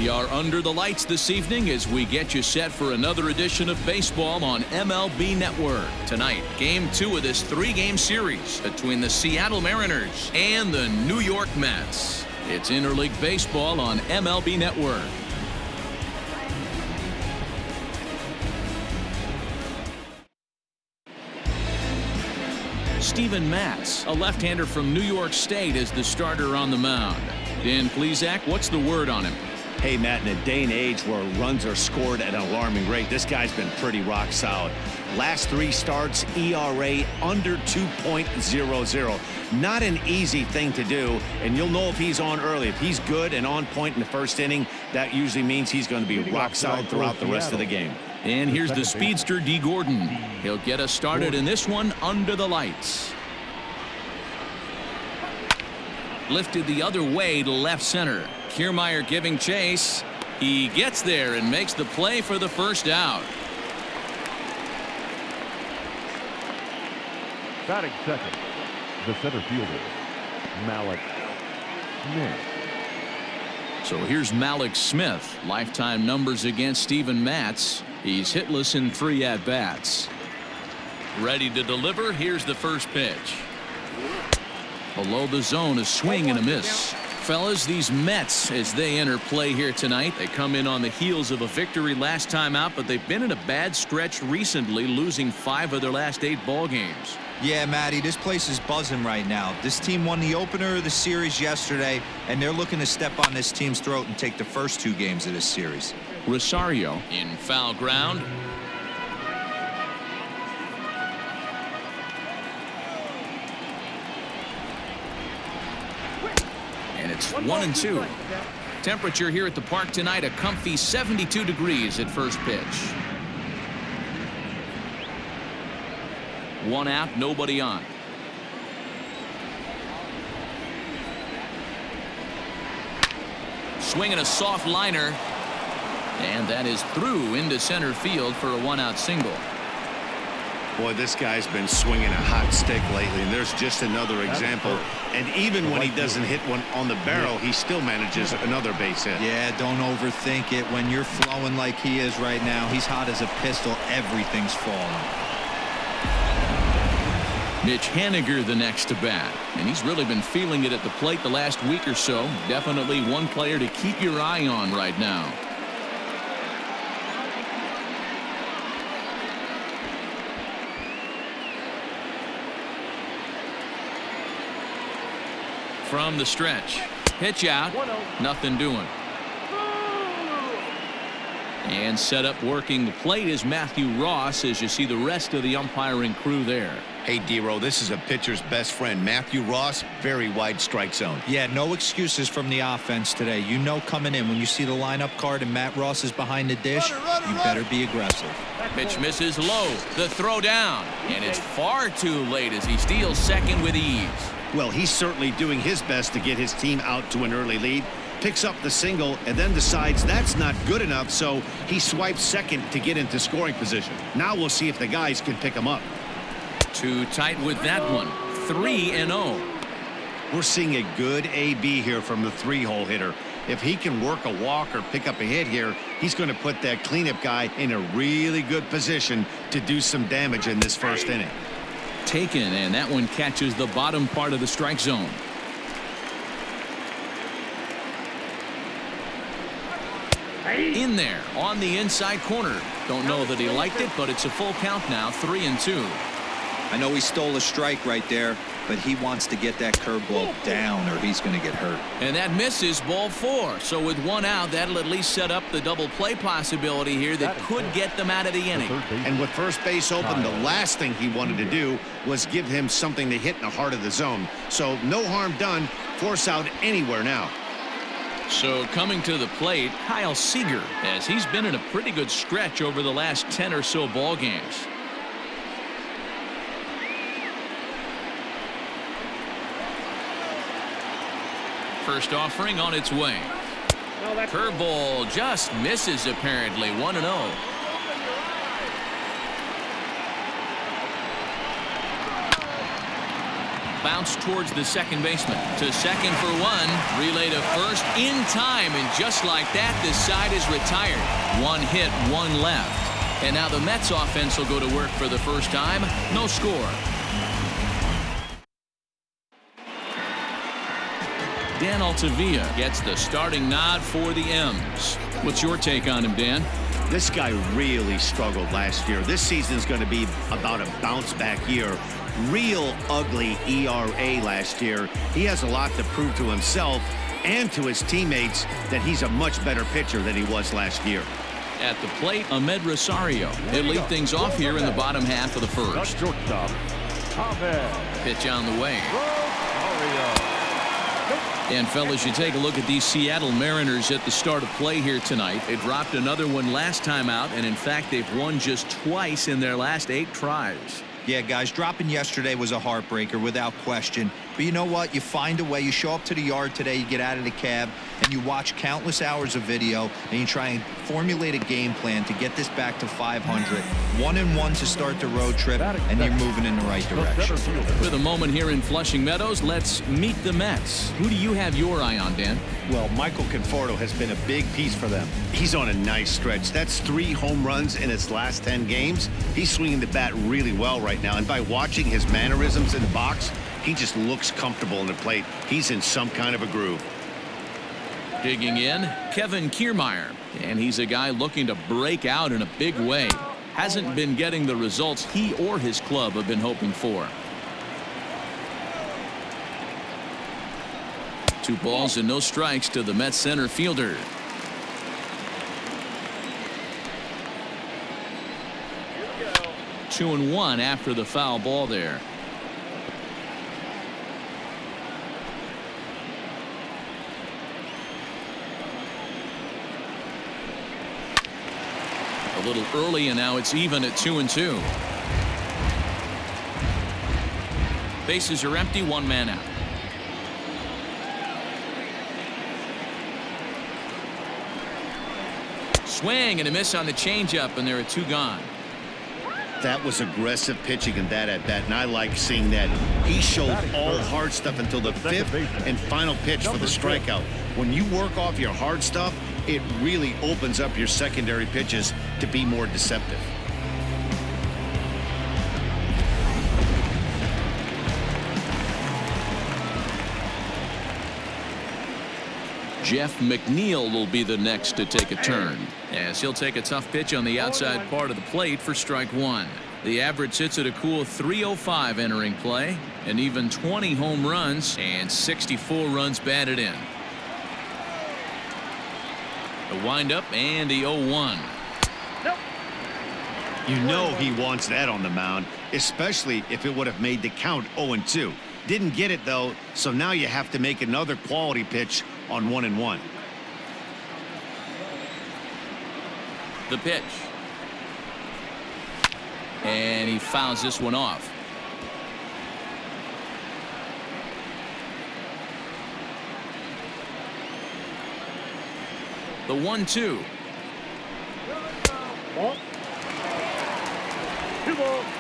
We are under the lights this evening as we get you set for another edition of baseball on MLB Network. Tonight, Game 2 of this 3-game series between the Seattle Mariners and the New York Mets. It's interleague baseball on MLB Network. Steven Matz, a left-hander from New York State, is the starter on the mound. Dan Plesac, what's the word on him? Hey, Matt, in a day and age where runs are scored at an alarming rate, this guy's been pretty rock solid. Last 3 starts, ERA under 2.00. Not an easy thing to do, and you'll know if he's on early. If he's good and on point in the first inning, that usually means he's going to be rock solid throughout the rest of the game. And here's the speedster, D. Gordon. He'll get us started in this one under the lights. Lifted the other way to left center. Kiermaier giving chase. He gets there and makes the play for the first out. Batting second, the center fielder, Malik Smith. So here's Malik Smith. Lifetime numbers against Steven Matz. He's hitless in 3 at-bats. Ready to deliver. Here's the first pitch. Below the zone, a swing and a miss. Fellas, these Mets, as they enter play here tonight, they come in on the heels of a victory last time out, but they've been in a bad stretch recently, losing 5 of their last 8 ball games. Yeah, Matty, this place is buzzing right now. This team won the opener of the series yesterday, and they're looking to step on this team's throat and take the first 2 games of this series. Rosario in foul ground. And it's 1-2. Temperature here at the park tonight, a comfy 72 degrees at first pitch. 1 out, nobody on. Swinging a soft liner. And that is through into center field for a 1-out single. Boy, this guy's been swinging a hot stick lately, and there's just another example. And even when he doesn't hit one on the barrel, he still manages another base hit. Yeah, don't overthink it. When you're flowing like he is right now, he's hot as a pistol. Everything's falling. Mitch Haniger the next to bat, and he's really been feeling it at the plate the last week or so. Definitely one player to keep your eye on right now. From the stretch, pitch out, nothing doing. And set up working the plate is Matthew Ross, as you see the rest of the umpiring crew there. Hey, D-Row, this is a pitcher's best friend. Matthew Ross, very wide strike zone. Yeah, no excuses from the offense today. You know coming in when you see the lineup card and Matt Ross is behind the dish, you better be aggressive. Pitch misses low, the throw down, and it's far too late as he steals second with ease. Well, he's certainly doing his best to get his team out to an early lead. Picks up the single and then decides that's not good enough, so he swipes second to get into scoring position. Now we'll see if the guys can pick him up. Too tight with that one. 3-0. We're seeing a good AB here from the 3-hole hitter. If he can work a walk or pick up a hit here, he's going to put that cleanup guy in a really good position to do some damage in this first inning. Taken, and that one catches the bottom part of the strike zone. In there on the inside corner. Don't know that he liked it, but it's a full count now. 3-2. I know he stole a strike right there, but he wants to get that curveball down or he's going to get hurt. And that misses, ball 4. So with 1 out, that'll at least set up the double play possibility here that could get them out of the inning. And with first base open, the last thing he wanted to do was give him something to hit in the heart of the zone. So no harm done. Force out anywhere now. So coming to the plate, Kyle Seager, as he's been in a pretty good stretch over the last 10 or so ball games. First offering on its way. Curveball just misses apparently. 1-0. bounce towards the second baseman. To second for one. Relay to first in time. And just like that, this side is retired. One hit, one left. And now the Mets offense will go to work for the first time. No score. Dan Altavilla gets the starting nod for the M's. What's your take on him, Dan? This guy really struggled last year. This season is going to be about a bounce-back year. Real ugly ERA last year. He has a lot to prove to himself and to his teammates that he's a much better pitcher than he was last year. At the plate, Ahmed Rosario. He'll lead things off here in the bottom half of the first. Pitch on the way. And fellas, you take a look at these Seattle Mariners at the start of play here tonight. They dropped another one last time out, and in fact, they've won just twice in their last 8 tries. Yeah, guys, dropping yesterday was a heartbreaker without question. But you know what? You find a way. You show up to the yard today, you get out of the cab, and you watch countless hours of video, and you try and formulate a game plan to get this back to 500. 1-1 to start the road trip, and you're moving in the right direction. With a moment here in Flushing Meadows, let's meet the Mets. Who do you have your eye on, Dan? Well, Michael Conforto has been a big piece for them. He's on a nice stretch. That's 3 home runs in his last 10 games. He's swinging the bat really well right now, and by watching his mannerisms in the box, he just looks comfortable in the plate. He's in some kind of a groove. Digging in, Kevin Kiermaier. And he's a guy looking to break out in a big way. Hasn't been getting the results he or his club have been hoping for. 2 balls and no strikes to the Mets center fielder. Two and one after the foul ball there. A little early, and now it's even at 2-2. Bases are empty, 1 man out. Swing and a miss on the changeup, and there are 2 gone. That was aggressive pitching in that at bat, and I like seeing that. He showed all hard stuff until the 5th and final pitch for the strikeout. When you work off your hard stuff, it really opens up your secondary pitches to be more deceptive. Jeff McNeil will be the next to take a turn, as he'll take a tough pitch on the outside part of the plate for strike 1. The average sits at a cool .305 entering play, and even 20 home runs and 64 runs batted in. The windup and the 0-1. You know he wants that on the mound, especially if it would have made the count 0-2. Didn't get it though, so now you have to make another quality pitch on 1-1. The pitch. And he fouls this one off. The 1-2.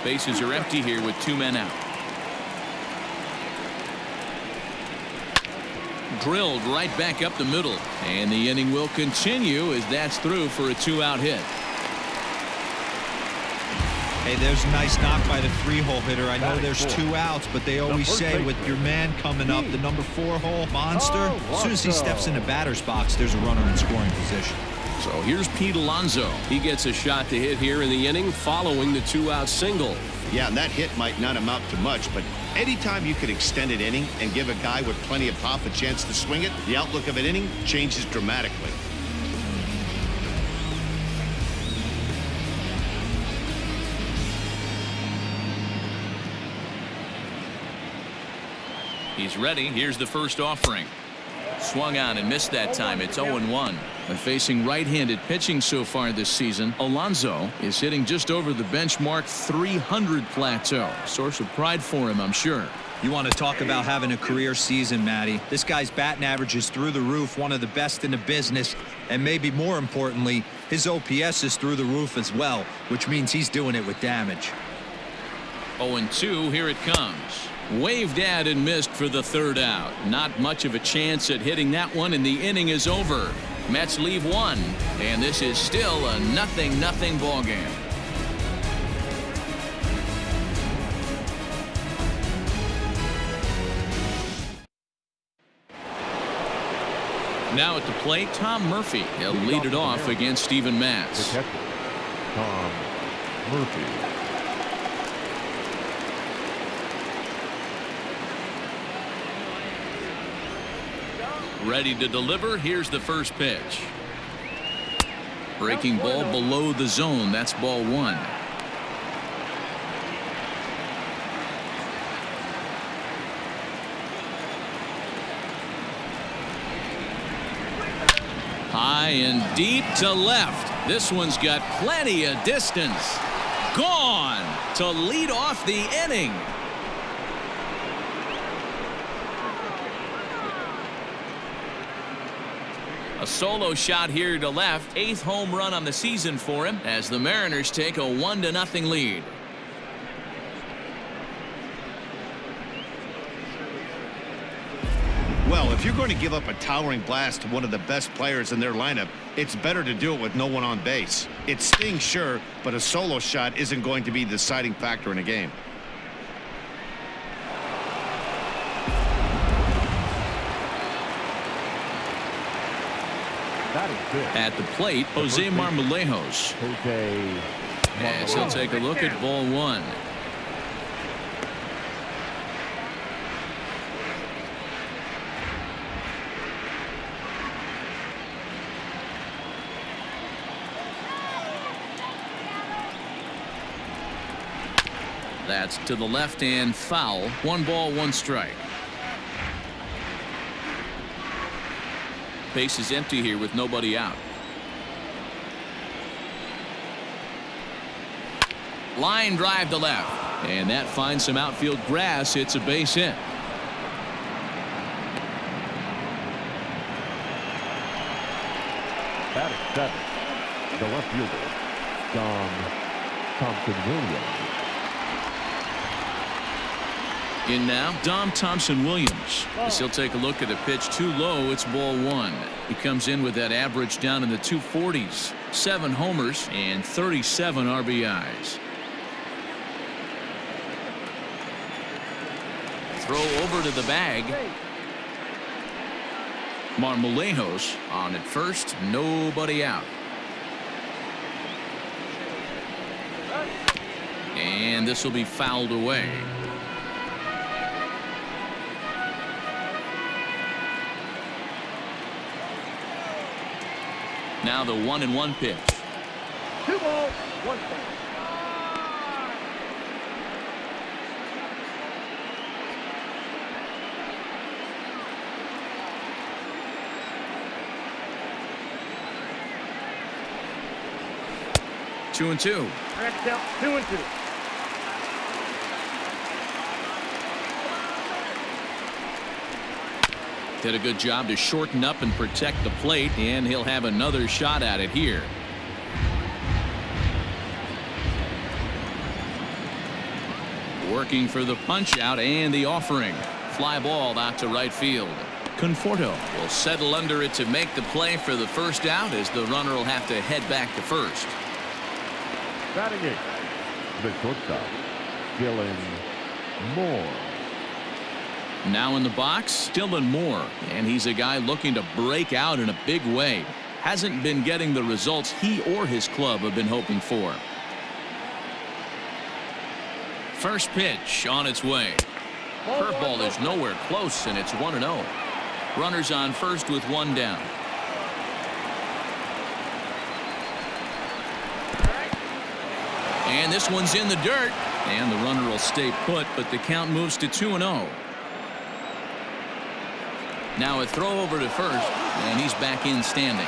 Bases are empty here with 2 men out. Drilled right back up the middle, and the inning will continue as that's through for a 2-out hit. Hey, there's a nice knock by the 3-hole hitter. I know there's 2 outs, but they always say with your man coming up, the number 4-hole monster, as soon as he steps in the batter's box, there's a runner in scoring position. So here's Pete Alonso. He gets a shot to hit here in the inning following the 2-out single. Yeah, and that hit might not amount to much, but anytime you can extend an inning and give a guy with plenty of pop a chance to swing it, the outlook of an inning changes dramatically. He's ready. Here's the first offering. Swung on and missed that time. It's 0-1. And facing right-handed pitching so far this season, Alonso is hitting just over the benchmark 300 plateau. Source of pride for him, I'm sure. You want to talk about having a career season, Matty. This guy's batting average is through the roof, one of the best in the business, and maybe more importantly, his OPS is through the roof as well, which means he's doing it with damage. 0-2, here it comes. Waved at and missed for the third out. Not much of a chance at hitting that one, and the inning is over. Mets leave one, and this is still a 0-0 ball game. Now at the plate, Tom Murphy. He'll lead it off against Steven Matz. The catcher, Tom Murphy. Ready to deliver. Here's the first pitch. Breaking ball below the zone. That's ball one. High and deep to left. This one's got plenty of distance. Gone to lead off the inning. A solo shot here to left. 8th home run on the season for him as the Mariners take a 1-0 lead. Well, if you're going to give up a towering blast to one of the best players in their lineup, it's better to do it with no one on base. It stings, sure, but a solo shot isn't going to be the deciding factor in a game. At the plate, Jose Marmolejos. As he'll take a look at ball one. That's to the left and foul. 1 ball, 1 strike. Base is empty here with nobody out. Line drive to left, and that finds some outfield grass. It's a base hit. Batting seventh, the left fielder, Dom Thompson-Williams. In now, Dom Thompson-Williams. As he'll take a look at a pitch too low. It's ball one. He comes in with that average down in the 240s. 7 homers and 37 RBIs. Throw over to the bag. Marmolejos on at first. Nobody out. And this will be fouled away. Now the 1-1 pitch. 2 balls, 1 strike. Two and two. Correct count, 2-2. Did a good job to shorten up and protect the plate, and he'll have another shot at it here. Working for the punch out and the offering. Fly ball out to right field. Conforto will settle under it to make the play for the first out, as the runner will have to head back to first. Batting eighth, the shortstop, Dylan Moore. Now in the box, Dylan Moore, and he's a guy looking to break out in a big way. Hasn't been getting the results he or his club have been hoping for. First pitch on its way. Curveball is nowhere close, and it's 1-0. Runners on first with 1 down. And this one's in the dirt, and the runner will stay put, but the count moves to 2-0. Now a throw over to first, and he's back in standing.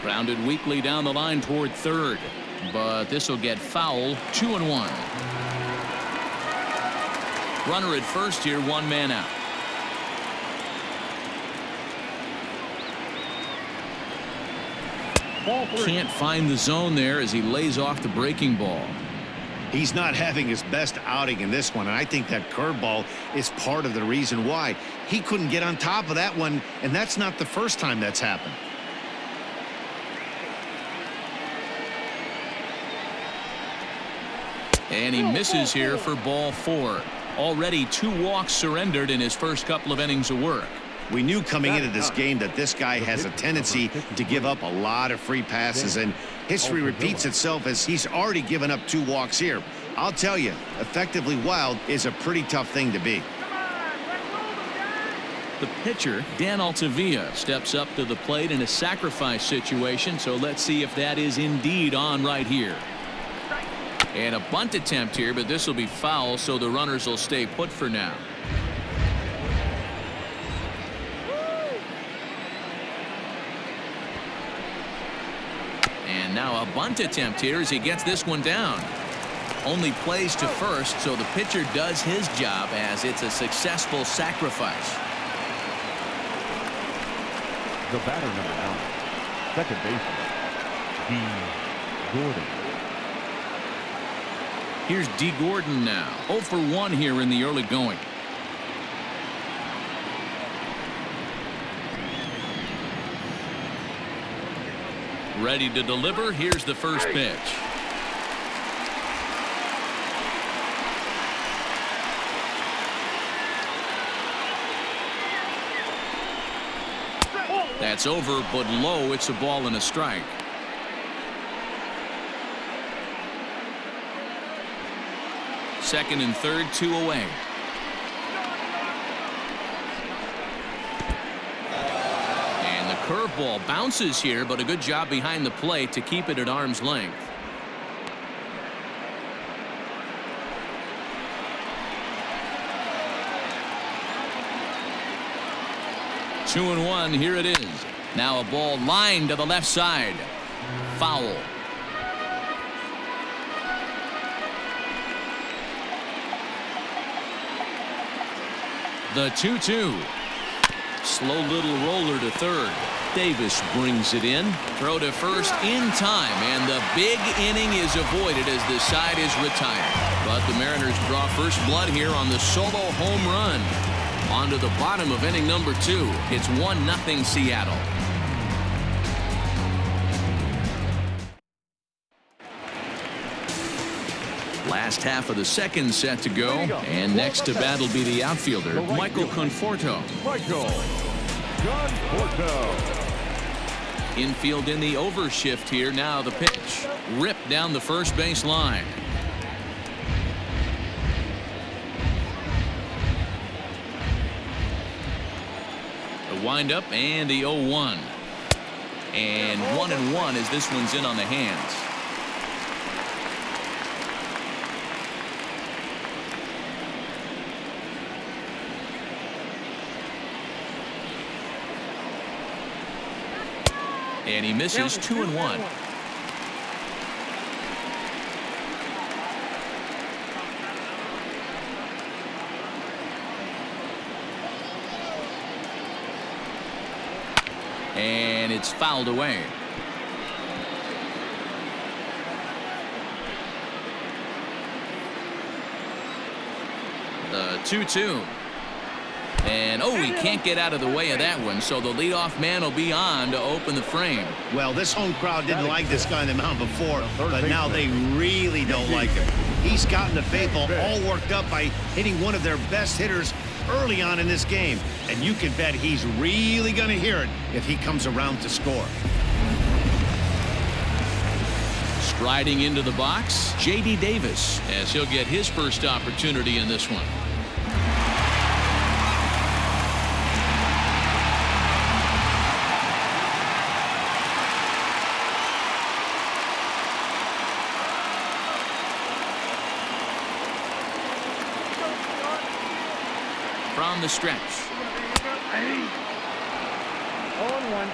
Grounded weakly down the line toward third, but this will get foul. 2-1. Runner at first here, 1 man out. Ball 3. Can't find the zone there as he lays off the breaking ball. He's not having his best outing in this one, and I think that curveball is part of the reason why. He couldn't get on top of that one, and that's not the first time that's happened. And he misses here for ball 4. Already 2 walks surrendered in his first couple of innings of work. We knew coming into this game that this guy has a tendency to give up a lot of free passes, and history repeats itself as he's already given up 2 walks here. I'll tell you, effectively wild is a pretty tough thing to be. The pitcher, Dan Altavilla, steps up to the plate in a sacrifice situation, so let's see if that is indeed on right here. And a bunt attempt here, but this will be foul, so the runners will stay put for now. And now a bunt attempt here as he gets this one down. Only plays to first, so the pitcher does his job as it's a successful sacrifice. The batter number 9, second baseman, D. Gordon. Here's D. Gordon now. 0 for 1 here in the early going. Ready to deliver. Here's the first pitch. That's over, but low. It's a ball and a strike. Second and third, 2 away. And the curveball bounces here, but a good job behind the plate to keep it at arm's length. Two and one, here it is. Now a ball lined to the left side. Foul. The 2-2. Slow little roller to third. Davis brings it in. Throw to first in time, and the big inning is avoided as the side is retired. But the Mariners draw first blood here on the solo home run. On to the bottom of inning number 2. It's 1-0 Seattle. Last half of the second set to go, and next to bat will be the outfielder, Michael Conforto. Michael Conforto. Infield in the overshift here. Now the pitch. Ripped down the first base line. The windup and the 0-1. And 1-1 as this one's in on the hands. And he misses. 2-1. And it's fouled away. The 2-2. And he can't get out of the way of that one, so the leadoff man will be on to open the frame. Well, this home crowd didn't like this guy on the mound before, but now they really don't like him. He's gotten the faithful all worked up by hitting one of their best hitters early on in this game, and you can bet he's really going to hear it if he comes around to score. Striding into the box, J.D. Davis, as he'll get his first opportunity in this one. From the stretch. 0-1.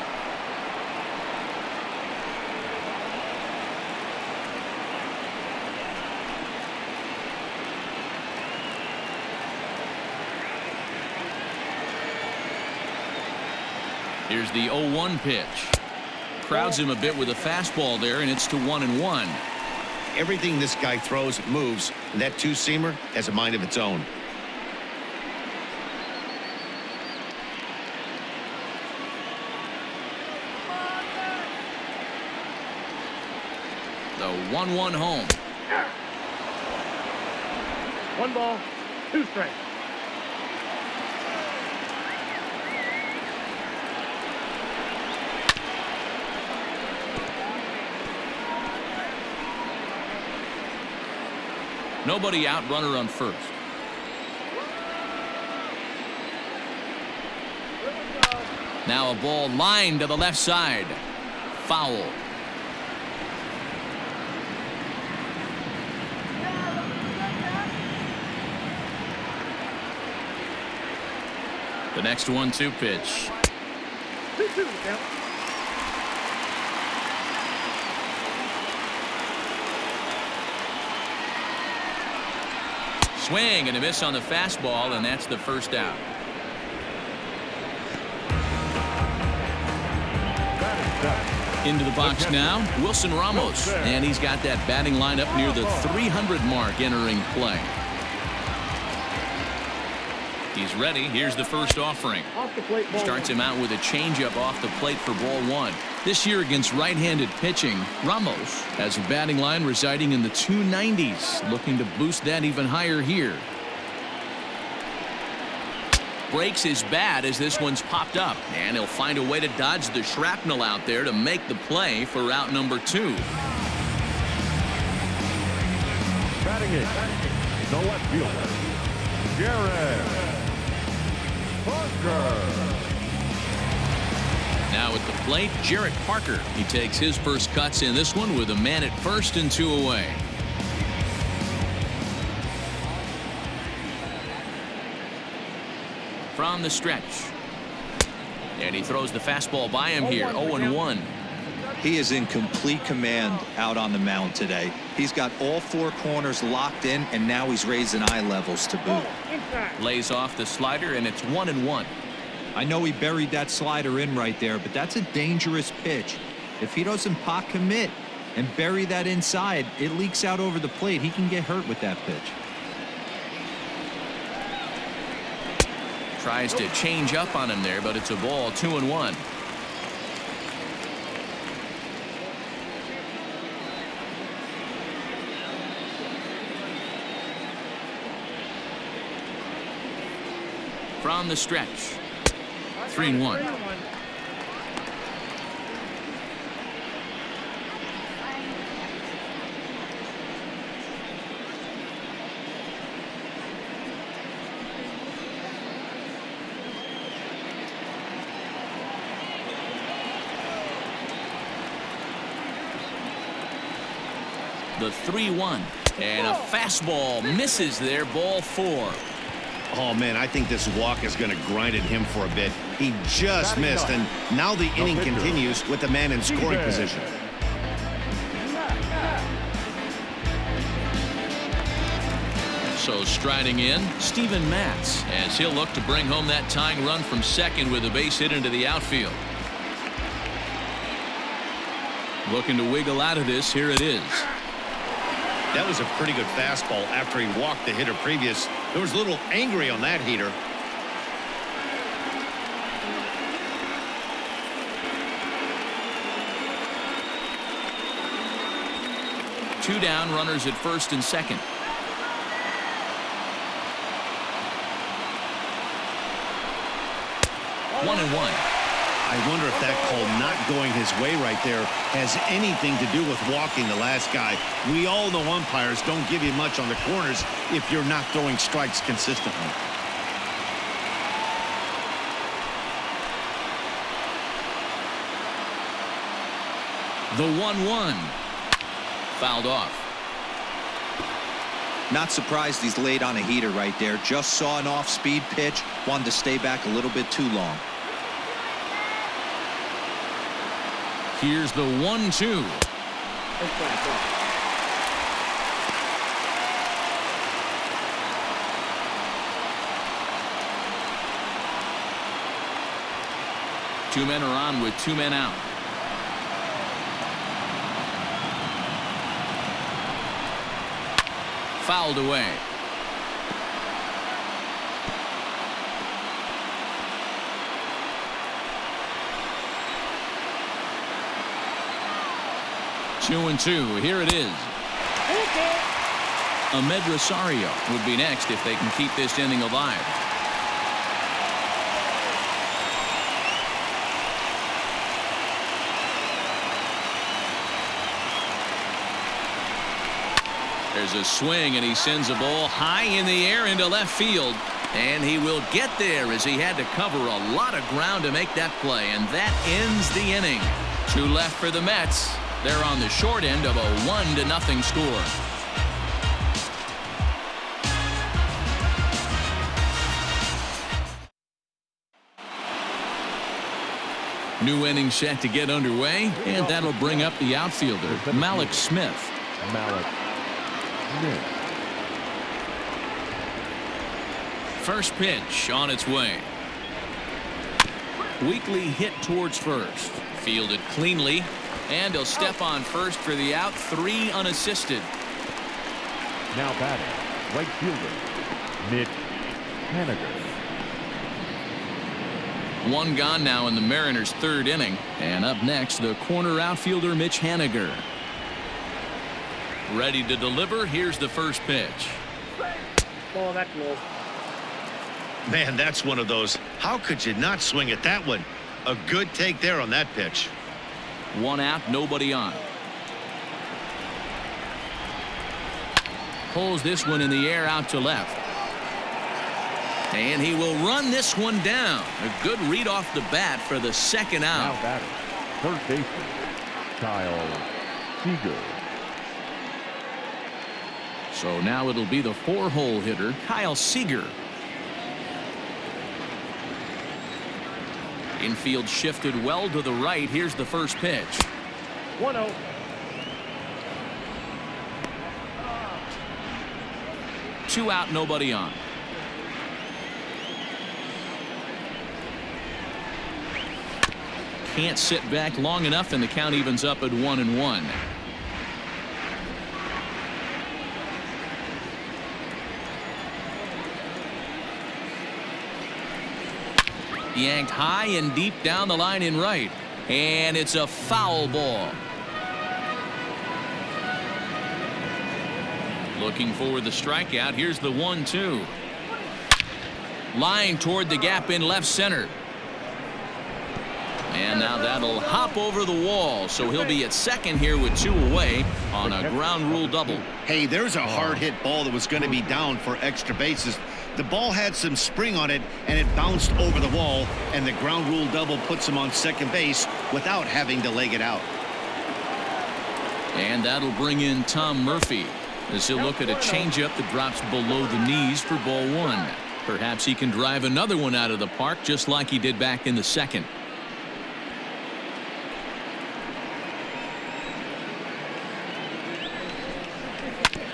Here's the 0-1 pitch. crowds him a bit with a fastball there, and it's to 1-1. Everything this guy throws moves, and that two-seamer has a mind of its own. The 1-1 home. 1 ball, 2 strikes. Nobody out, runner on first. Now a ball lined to the left side. Foul. The next 1-2 pitch. 2-2 count. Swing and a miss on the fastball, and that's the first out. Into the box now, Wilson Ramos, and he's got that batting line up near the 300 mark entering play. He's ready. Here's the first offering. Off the plate, ball Starts 1. him out with a changeup off the plate for ball 1. This year against right-handed pitching, Ramos has a batting line residing in the 290s, looking to boost that even higher here. Breaks his bat as this one's popped up, and he'll find a way to dodge the shrapnel out there to make the play for out number 2. Batting it, the left fielder, Jared Parker. Now at the plate, Jarrett Parker. He takes his first cuts in this one with a man at first and 2 away. From the stretch. And he throws the fastball by him here, 0-1. He is in complete command out on the mound today. He's got all 4 corners locked in, and now he's raising eye levels to boot. Inside. Lays off the slider, and it's 1-1. I know he buried that slider in right there, but that's a dangerous pitch. If he doesn't pot commit and bury that inside, it leaks out over the plate. He can get hurt with that pitch. Tries to change up on him there, but it's a ball, 2-1. From the stretch. 3-1. The 3-1, and a fastball misses there, ball 4. Oh, man, I think this walk is going to grind at him for a bit. He just missed, and now the inning continues with the man in scoring position. So striding in, Steven Matz, as he'll look to bring home that tying run from second with a base hit into the outfield. Looking to wiggle out of this, here it is. That was a pretty good fastball after he walked the hitter previous. There was a little angry on that heater. Two down, runners at first and second. One and one. I wonder if that call not going his way right there has anything to do with walking the last guy. We all know umpires don't give you much on the corners if you're not throwing strikes consistently. The 1-1. Fouled off. Not surprised he's laid on a heater right there. Just saw an off-speed pitch. Wanted to stay back a little bit too long. Here's the 1-2. Two men are on with 2 men out. fouled away. Two and two. Here it is. Ahmed Rosario would be next if they can keep this inning alive. There's a swing, and he sends a ball high in the air into left field. And he will get there as he had to cover a lot of ground to make that play. And that ends the inning. Two left for the Mets. They're on the short end of a 1-0 score. New inning set to get underway, and that'll bring up the outfielder, Malik Smith. Malik Smith. First pitch on its way. Weakly hit towards first. Fielded cleanly, and he'll step on first for the out. 3 unassisted. Now batting, right fielder, Mitch Haniger. One gone now in the Mariners' third inning. And up next, the corner outfielder, Mitch Haniger. Ready to deliver. Here's the first pitch. Ball, that's low. Man, that's one of those. How could you not swing at that one? A good take there on that pitch. One out, nobody on. Pulls this one in the air out to left. And he will run this one down. A good read off the bat for the second out. Now batting, third baseman, Kyle Seager. So now it'll be the 4-hole hitter, Kyle Seager. Infield shifted well to the right. Here's the first pitch. 1-0. Two out, nobody on. Can't sit back long enough, and the count evens up at 1-1. Yanked high and deep down the line in right, and it's a foul ball. Looking for the strikeout. Here's the 1-2. Line toward the gap in left center. And now that'll hop over the wall, so he'll be at second here with 2 away on a ground rule double. Hey, there's a hard hit ball that was going to be down for extra bases. The ball had some spring on it, and it bounced over the wall, and the ground rule double puts him on second base without having to leg it out. And that'll bring in Tom Murphy as he'll look at a changeup that drops below the knees for ball 1. Perhaps he can drive another one out of the park just like he did back in the second.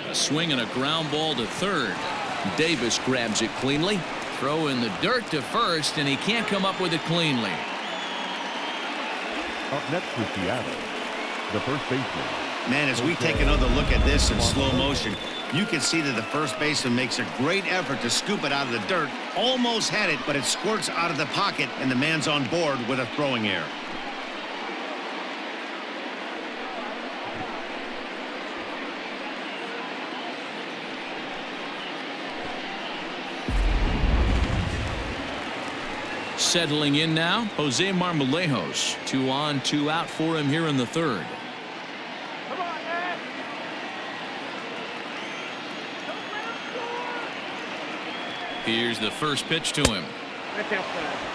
A swing and a ground ball to third. Davis grabs it cleanly. Throw in the dirt to first, and he can't come up with it cleanly. Up next for Seattle, the first baseman. Man, as we take another look at this in slow motion, you can see that the first baseman makes a great effort to scoop it out of the dirt. Almost had it, but it squirts out of the pocket, and the man's on board with a throwing error. Settling in now, Jose Marmolejos. 2 on, 2 out for him here in the third. Come on, man. Here's the first pitch to him. That's outside.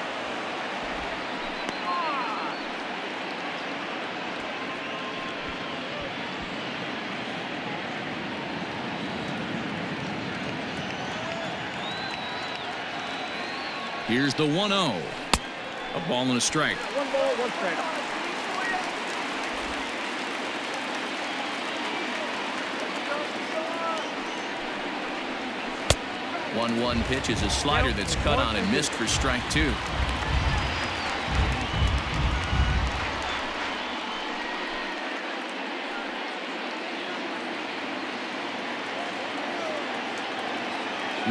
Here's the 1-0. A ball and a strike. 1 ball, 1 strike. One pitch is a slider that's cut on and missed for strike 2.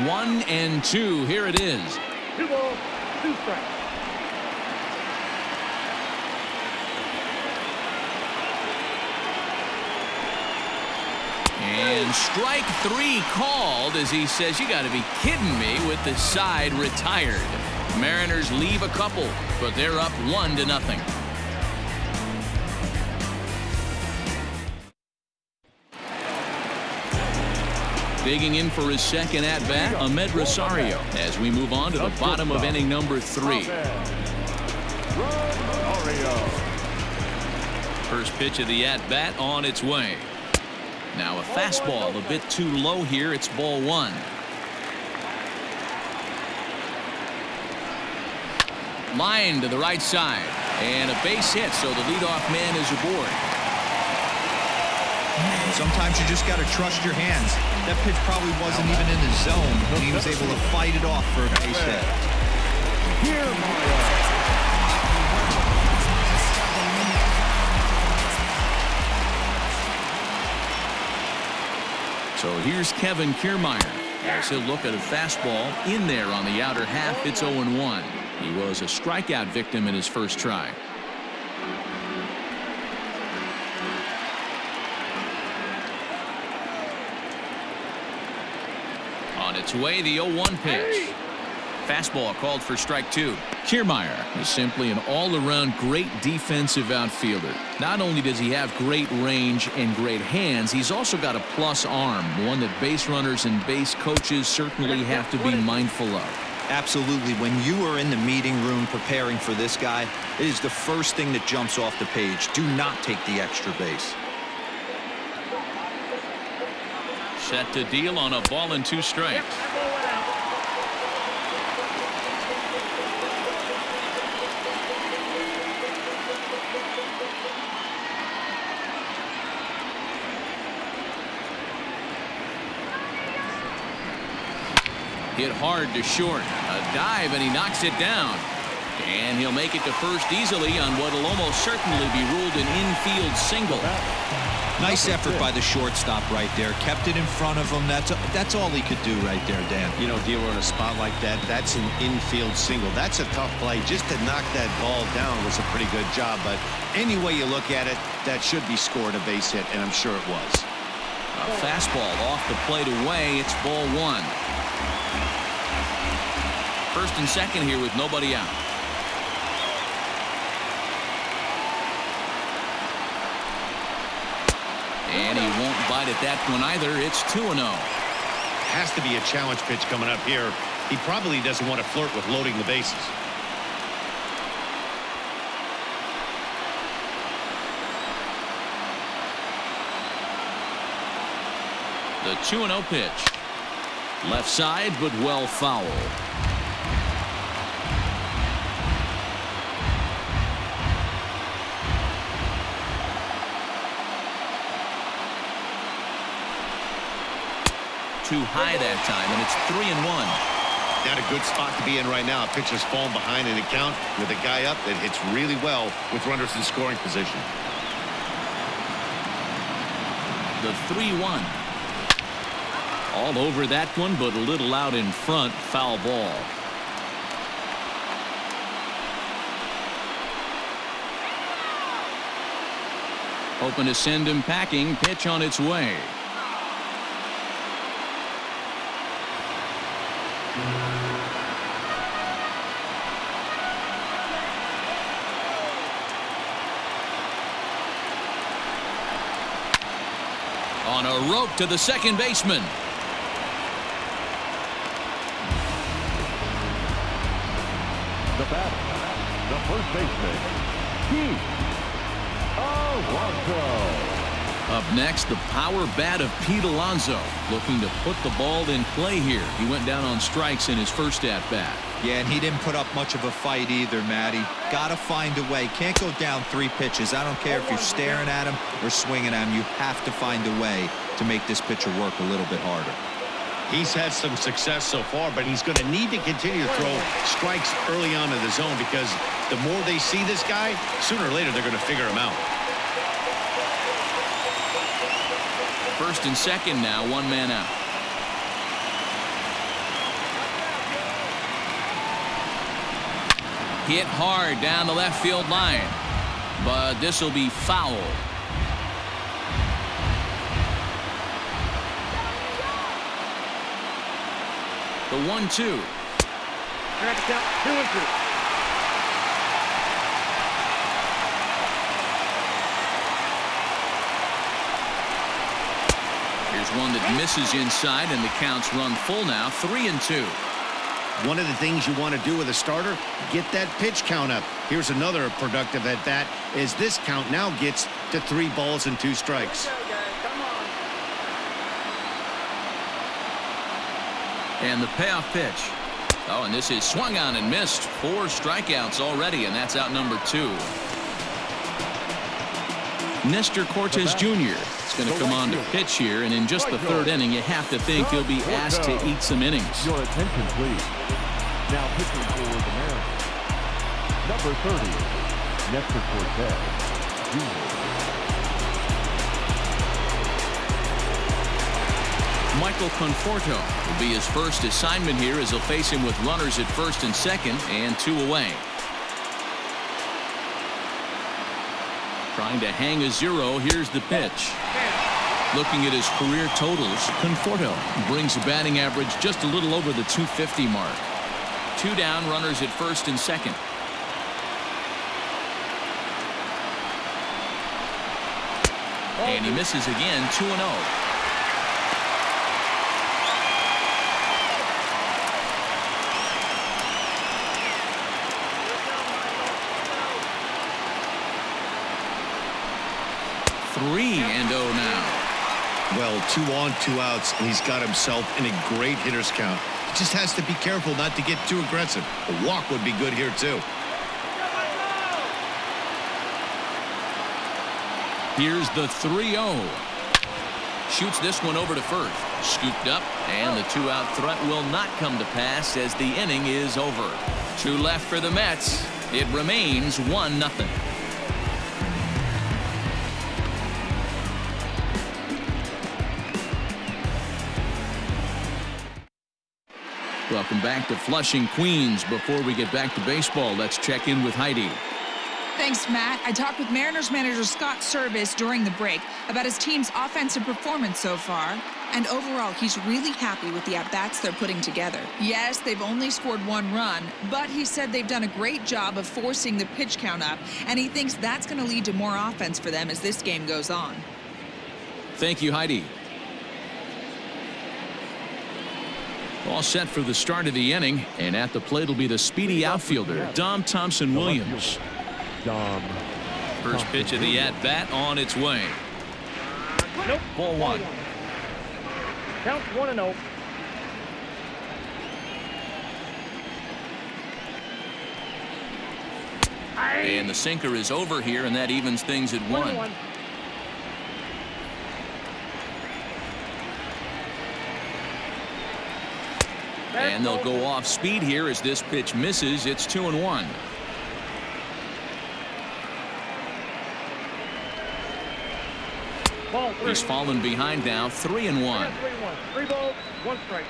1-2. Here it is. 2 balls, 2 strikes. And strike 3 called as he says, you got to be kidding me, with the side retired. Mariners leave a couple, but they're up 1-0. Digging in for his second at-bat, Ahmed Rosario, as we move on to the bottom of inning number 3. First pitch of the at-bat on its way. Now a fastball a bit too low here. It's ball 1. Line to the right side. And a base hit, so the leadoff man is aboard. Sometimes you just got to trust your hands. That pitch probably wasn't even in the zone, and he was able to fight it off for a base hit. So here's Kevin Kiermaier as he'll look at a fastball in there on the outer half. It's 0-1. He was a strikeout victim in his first try. On its way, the 0-1 pitch. Fastball called for strike 2. Kiermaier is simply an all-around great defensive outfielder. Not only does he have great range and great hands, he's also got a plus arm, one that base runners and base coaches certainly have to be mindful of. Absolutely. When you are in the meeting room preparing for this guy, it is the first thing that jumps off the page. Do not take the extra base. Set to deal on a ball and 2 strikes. Hit hard to short. A dive, and he knocks it down. And he'll make it to first easily on what will almost certainly be ruled an infield single. Nice effort by the shortstop right there. Kept it in front of him. That's all he could do right there, Dan. You know, dealer in a spot like that, that's an infield single. That's a tough play. Just to knock that ball down was a pretty good job. But any way you look at it, that should be scored a base hit, and I'm sure it was. A fastball off the plate away. It's ball 1. First and second here with nobody out. And he won't bite at that one either. It's 2-0. Has to be a challenge pitch coming up here. He probably doesn't want to flirt with loading the bases. The 2-0 pitch. Left side, but well fouled. Too high that time, and it's 3-1. Not a good spot to be in right now. A pitcher's falling behind in a count with a guy up that hits really well with runners in scoring position. The 3-1. All over that one, but a little out in front. Foul ball. Hoping to send him packing. Pitch on its way. On a rope to the second baseman. The bat, the first baseman, Pete Alonso. Up next, the power bat of Pete Alonso, looking to put the ball in play here. He went down on strikes in his first at-bat. Yeah, and he didn't put up much of a fight either, Matty. Got to find a way. Can't go down 3 pitches. I don't care if you're staring at him or swinging at him. You have to find a way to make this pitcher work a little bit harder. He's had some success so far, but he's going to need to continue to throw strikes early on in the zone, because the more they see this guy, sooner or later they're going to figure him out. First and second now, 1 man out. Hit hard down the left field line, but this will be foul. The 1-2. Strike count 2-2. Here's one that misses inside, and the counts run full now, 3-2. One of the things you want to do with a starter, get that pitch count up. Here's another productive at bat, as this count now gets to 3 balls and 2 strikes. And the payoff pitch. Oh, and this is swung on and missed. 4 strikeouts already, and that's out number 2. Nestor Cortes Jr. is going to come on to pitch here, and in just the 3rd inning, you have to think he'll be asked to eat some innings. Your attention, please. Now pitching for the Mariners. Number 30, Nestor Cortes Jr. Michael Conforto will be his first assignment here as he'll face him with runners at first and second and 2 away. Trying to hang a 0. Here's the pitch. Looking at his career totals, Conforto brings a batting average just a little over the 250 mark. 2 down, runners at first and second. And he misses again, 2-0. Three and 0 now. Well, 2 on, 2 outs, and he's got himself in a great hitter's count. He just has to be careful not to get too aggressive. A walk would be good here, too. Here's the 3-0. Shoots this one over to first. Scooped up, and the 2-out threat will not come to pass as the inning is over. 2 left for the Mets. It remains 1-0. Welcome back to Flushing, Queens. Before we get back to baseball, let's check in with Heidi. Thanks, Matt. I talked with Mariners manager Scott Service during the break about his team's offensive performance so far. And overall, he's really happy with the at-bats they're putting together. Yes, they've only scored 1 run, but he said they've done a great job of forcing the pitch count up, and he thinks that's going to lead to more offense for them as this game goes on. Thank you, Heidi. All set for the start of the inning, and at the plate will be the speedy outfielder, Dom Thompson-Williams. Dom. First pitch of the at-bat on its way. Nope. Ball 1. Count 1-0. And the sinker is over here, and that evens things at 1. And they'll go off speed here as this pitch misses. It's 2-1. Ball 3. He's fallen behind now, 3-1. 3 balls, 1 strike.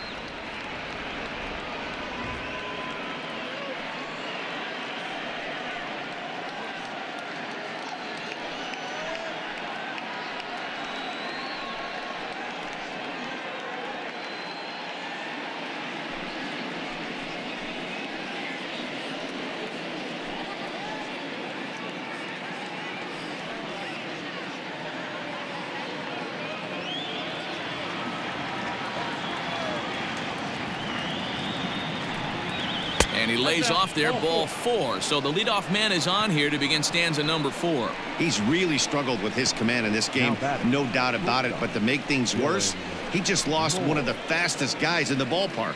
And he lays off there, ball 4. So the leadoff man is on here to begin stanza number 4. He's really struggled with his command in this game, no doubt about it. But to make things worse, he just lost one of the fastest guys in the ballpark.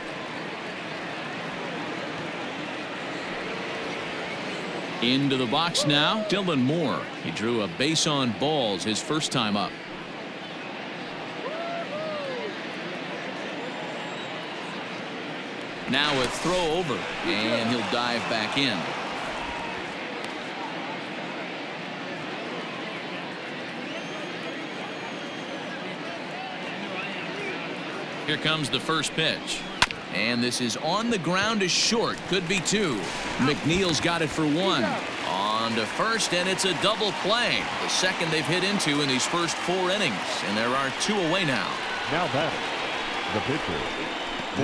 Into the box now, Dylan Moore. He drew a base on balls his first time up. Now a throw over, and he'll dive back in. Here comes the first pitch. And this is on the ground to short. Could be two. McNeil's got it for one. On to first, and it's a double play. The second they've hit into in these first 4 innings. And there are 2 away now. Now batting, the pitcher.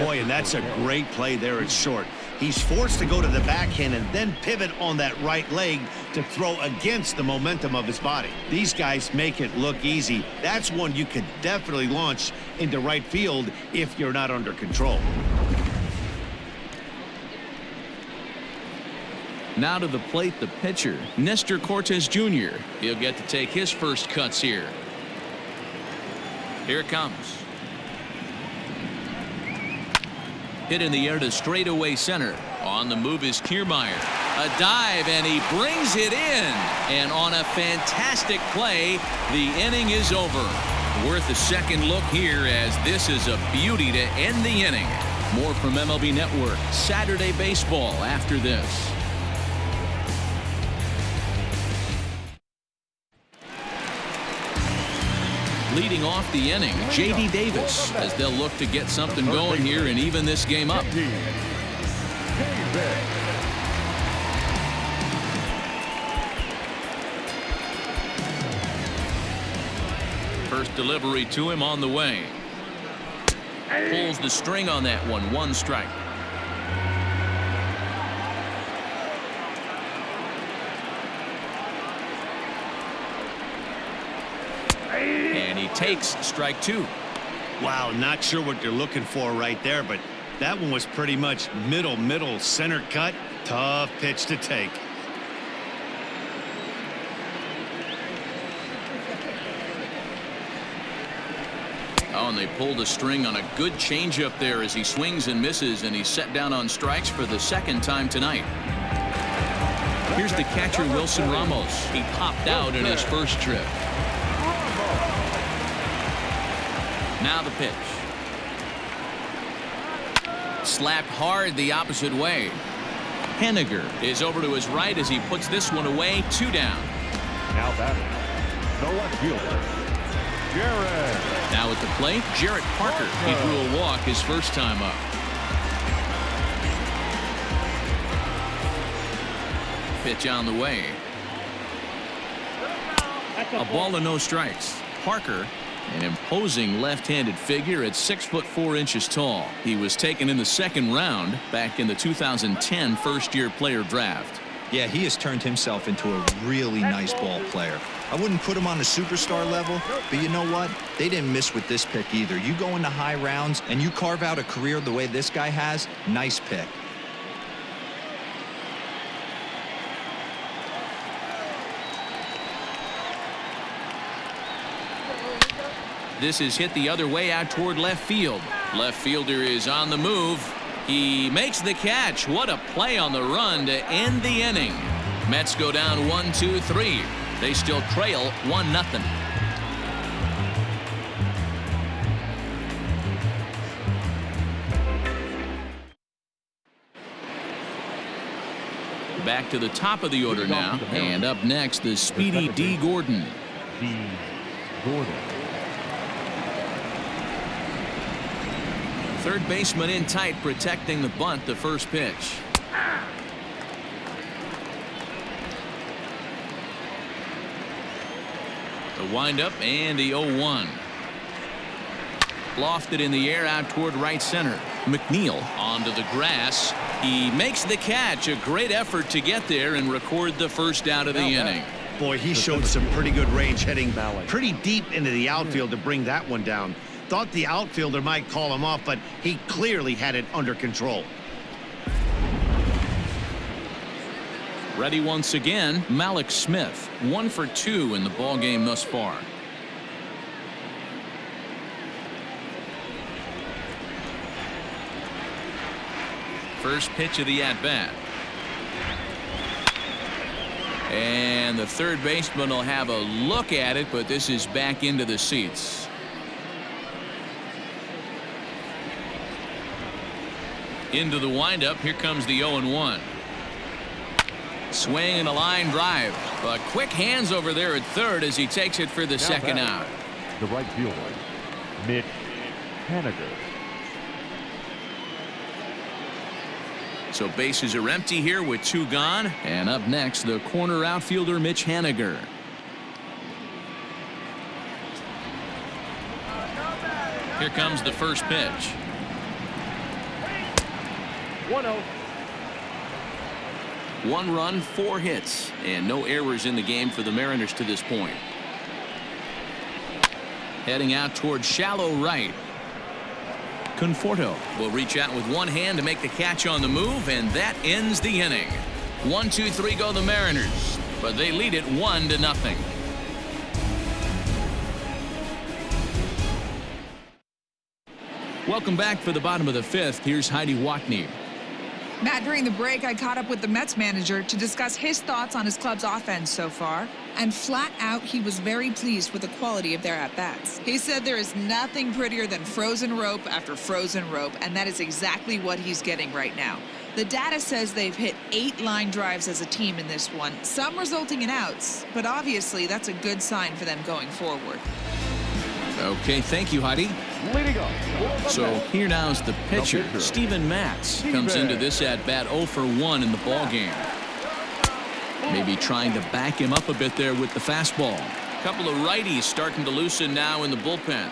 Boy, and that's a great play there at short. He's forced to go to the backhand and then pivot on that right leg to throw against the momentum of his body. These guys make it look easy. That's one you could definitely launch into right field if you're not under control. Now to the plate, the pitcher, Nestor Cortes Jr. He'll get to take his first cuts here. Here it comes. Hit in the air to straightaway center. On the move is Kiermaier. A dive, and he brings it in. And on a fantastic play, the inning is over. Worth a second look here, as this is a beauty to end the inning. More from MLB Network Saturday Baseball after this. Leading off the inning, J.D. Davis, as they'll look to get something going here and even this game up. First delivery to him on the way. Pulls the string on that one. 1 strike. And he takes strike 2. Wow, not sure what you're looking for right there, but that one was pretty much middle center cut. Tough pitch to take. Oh, and they pulled a string on a good changeup there as he swings and misses, and he's set down on strikes for the second time tonight. Here's the catcher, Wilson Ramos. He popped out in his first trip. Now the pitch. Slapped hard the opposite way. Henniger is over to his right as he puts this one away. 2 down. Now batting, the left fielder, Jared. Now at the plate, Jarrett Parker. He drew a walk his first time up. Pitch on the way. A ball and no strikes. Parker, an imposing left-handed figure at 6'4" tall. He was taken in the second round back in the 2010 first-year player draft. Yeah, he has turned himself into a really nice ball player. I wouldn't put him on the superstar level, but you know what? They didn't miss with this pick either. You go into high rounds and you carve out a career the way this guy has, nice pick. This is hit the other way out toward left field. Left fielder is on the move. He makes the catch. What a play on the run to end the inning. Mets go down 1-2-3. They still trail 1-0. Back to the top of the order now. And up next, the speedy D. Gordon. D. Gordon. Third baseman in tight, protecting the bunt. The first pitch. The windup and the 0-1. Lofted in the air out toward right center. McNeil onto the grass. He makes the catch. A great effort to get there and record the first out of the inning. Boy, he showed some pretty good range heading pretty deep into the outfield to bring that one down. Thought the outfielder might call him off, but he clearly had it under control. Ready once again, Malik Smith. 1 for 2 in the ball game thus far. First pitch of the at-bat. And the third baseman will have a look at it, but this is back into the seats. Into the windup. Here comes the 0-1. Swing and a line drive. But quick hands over there at third as he takes it for the second out. The right fielder, Mitch Henniger. So bases are empty here with 2 gone. And up next, the corner outfielder Mitch Haniger. Here comes the first pitch. 1-0. 1 run, 4 hits, and no errors in the game for the Mariners to this point. Heading out towards shallow right. Conforto will reach out with one hand to make the catch on the move, and that ends the inning. 1-2-3 go the Mariners, but they lead it 1-0. Welcome back for the bottom of the 5th. Here's Heidi Watney. Matt, during the break, I caught up with the Mets manager to discuss his thoughts on his club's offense so far. And flat out, he was very pleased with the quality of their at-bats. He said there is nothing prettier than frozen rope after frozen rope, and that is exactly what he's getting right now. The data says they've hit 8 line drives as a team in this one, some resulting in outs, but obviously that's a good sign for them going forward. Okay, thank you, Heidi. Leading off. So here now is the pitcher, Steven Matz, comes into this at-bat 0 for 1 in the ballgame. Maybe trying to back him up a bit there with the fastball. A couple of righties starting to loosen now in the bullpen.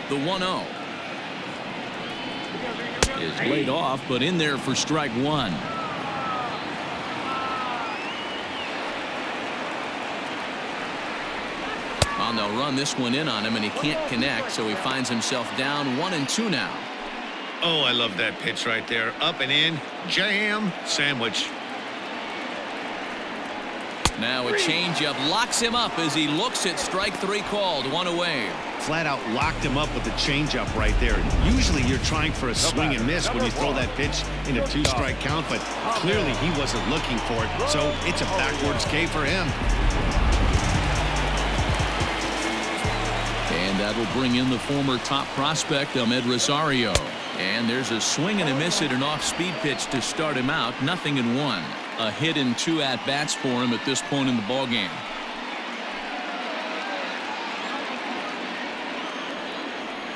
The 1-0 is laid off, but in there for strike 1. And they'll run this one in on him, and he can't connect, so he finds himself down 1-2 now. Oh, I love that pitch right there. Up and in, jam, sandwich. Now a changeup locks him up as he looks at strike 3 called, 1 away. Flat out locked him up with the changeup right there. Usually you're trying for a swing and miss when you throw that pitch in a 2-strike count, but clearly he wasn't looking for it, so it's a backwards K for him. And that'll bring in the former top prospect, Ahmed Rosario. And there's a swing and a miss at an off-speed pitch to start him out. 0-1. A hit and 2 at-bats for him at this point in the ballgame.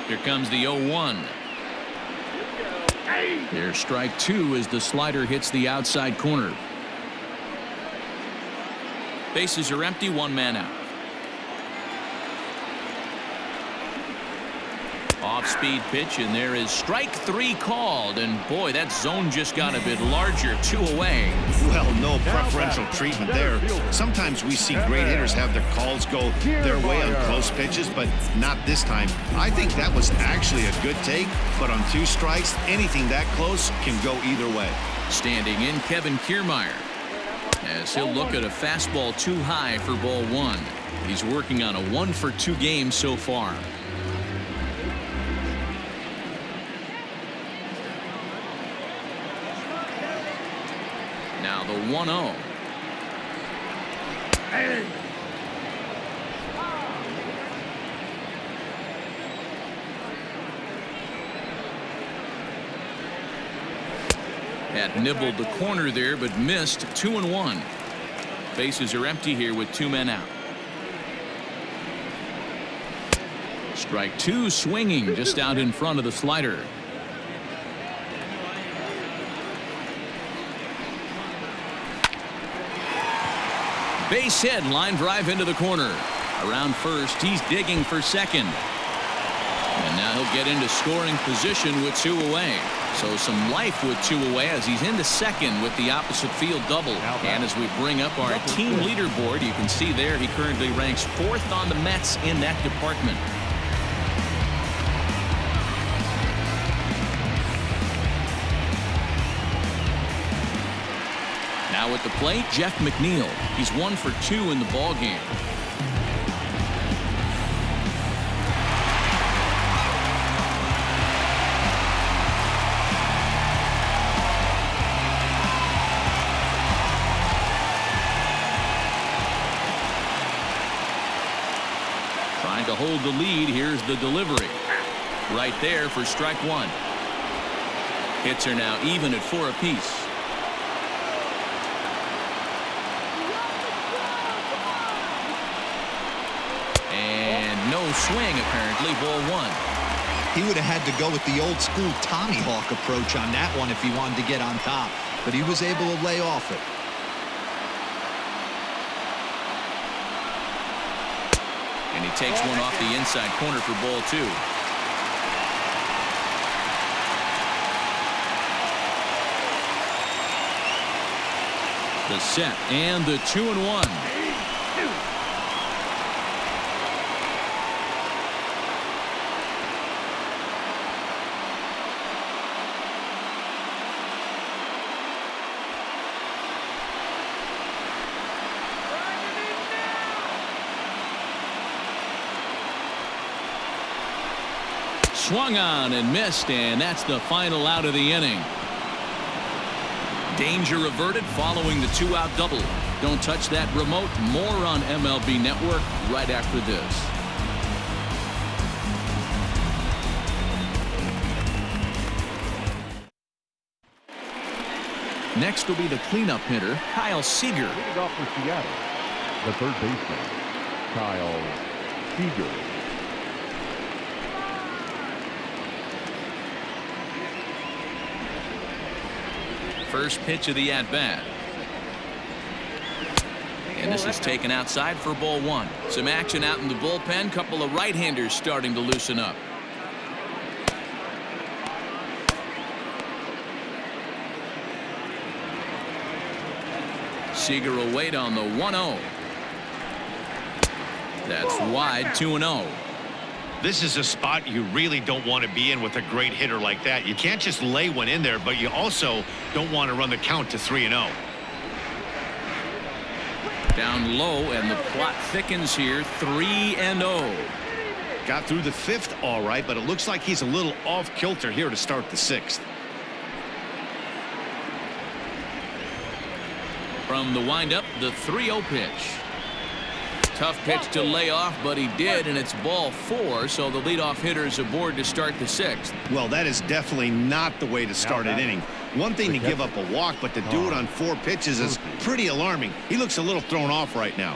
Here comes the 0-1. There's strike 2 as the slider hits the outside corner. Bases are empty, 1 man out. Off-speed pitch, and there is strike 3 called, and boy, that zone just got a bit larger. 2 away. Well, no preferential treatment there. Sometimes we see great hitters have their calls go their way on close pitches, but not this time. I think that was actually a good take, but on 2 strikes, anything that close can go either way. Standing in, Kevin Kiermaier, as he'll look at a fastball too high for ball 1. He's working on a 1 for 2 game so far. Now the 1-0. Had nibbled the corner there, but missed. 2-1. Bases are empty here with 2 men out. Strike 2 swinging just out in front of the slider. Base hit, line drive into the corner. Around first, he's digging for second. And now he'll get into scoring position with 2 away. So some life with 2 away as he's into second with the opposite field double. And as we bring up our team leaderboard, you can see there he currently ranks 4th on the Mets in that department. Now at the plate, Jeff McNeil. He's 1 for 2 in the ballgame. Trying to hold the lead. Here's the delivery. Right there for strike 1. Hits are now even at 4 apiece. swing, apparently. Ball one. He would have had to go with the old school Tommy Hawk approach on that one if he wanted to get on top, but he was able to lay off it. And he takes one off the inside corner for ball two. The set and the 2-1. Swung on and missed, and that's the final out of the inning. Danger averted following the 2-out double. Don't touch that remote. More on MLB Network right after this. Next will be the cleanup hitter, Kyle Seager. Leading off for Seattle, the third baseman, Kyle Seager. First pitch of the at-bat. And this is taken outside for ball one. Some action out in the bullpen. Couple of right-handers starting to loosen up. Seager will wait on the 1-0. That's wide, 2-0. This is a spot you really don't want to be in with a great hitter like that. You can't just lay one in there, but you also don't want to run the count to 3-0. Down low, and the plot thickens here, 3-0. Got through the fifth all right, but it looks like he's a little off kilter here to start the sixth. From the windup, the 3-0 pitch. Tough pitch to lay off, but he did, and it's ball four, so the leadoff hitter is aboard to start the sixth. Well, that is definitely not the way to start an inning. One thing to give up a walk, but to do it on 4 pitches is pretty alarming. He looks a little thrown off right now.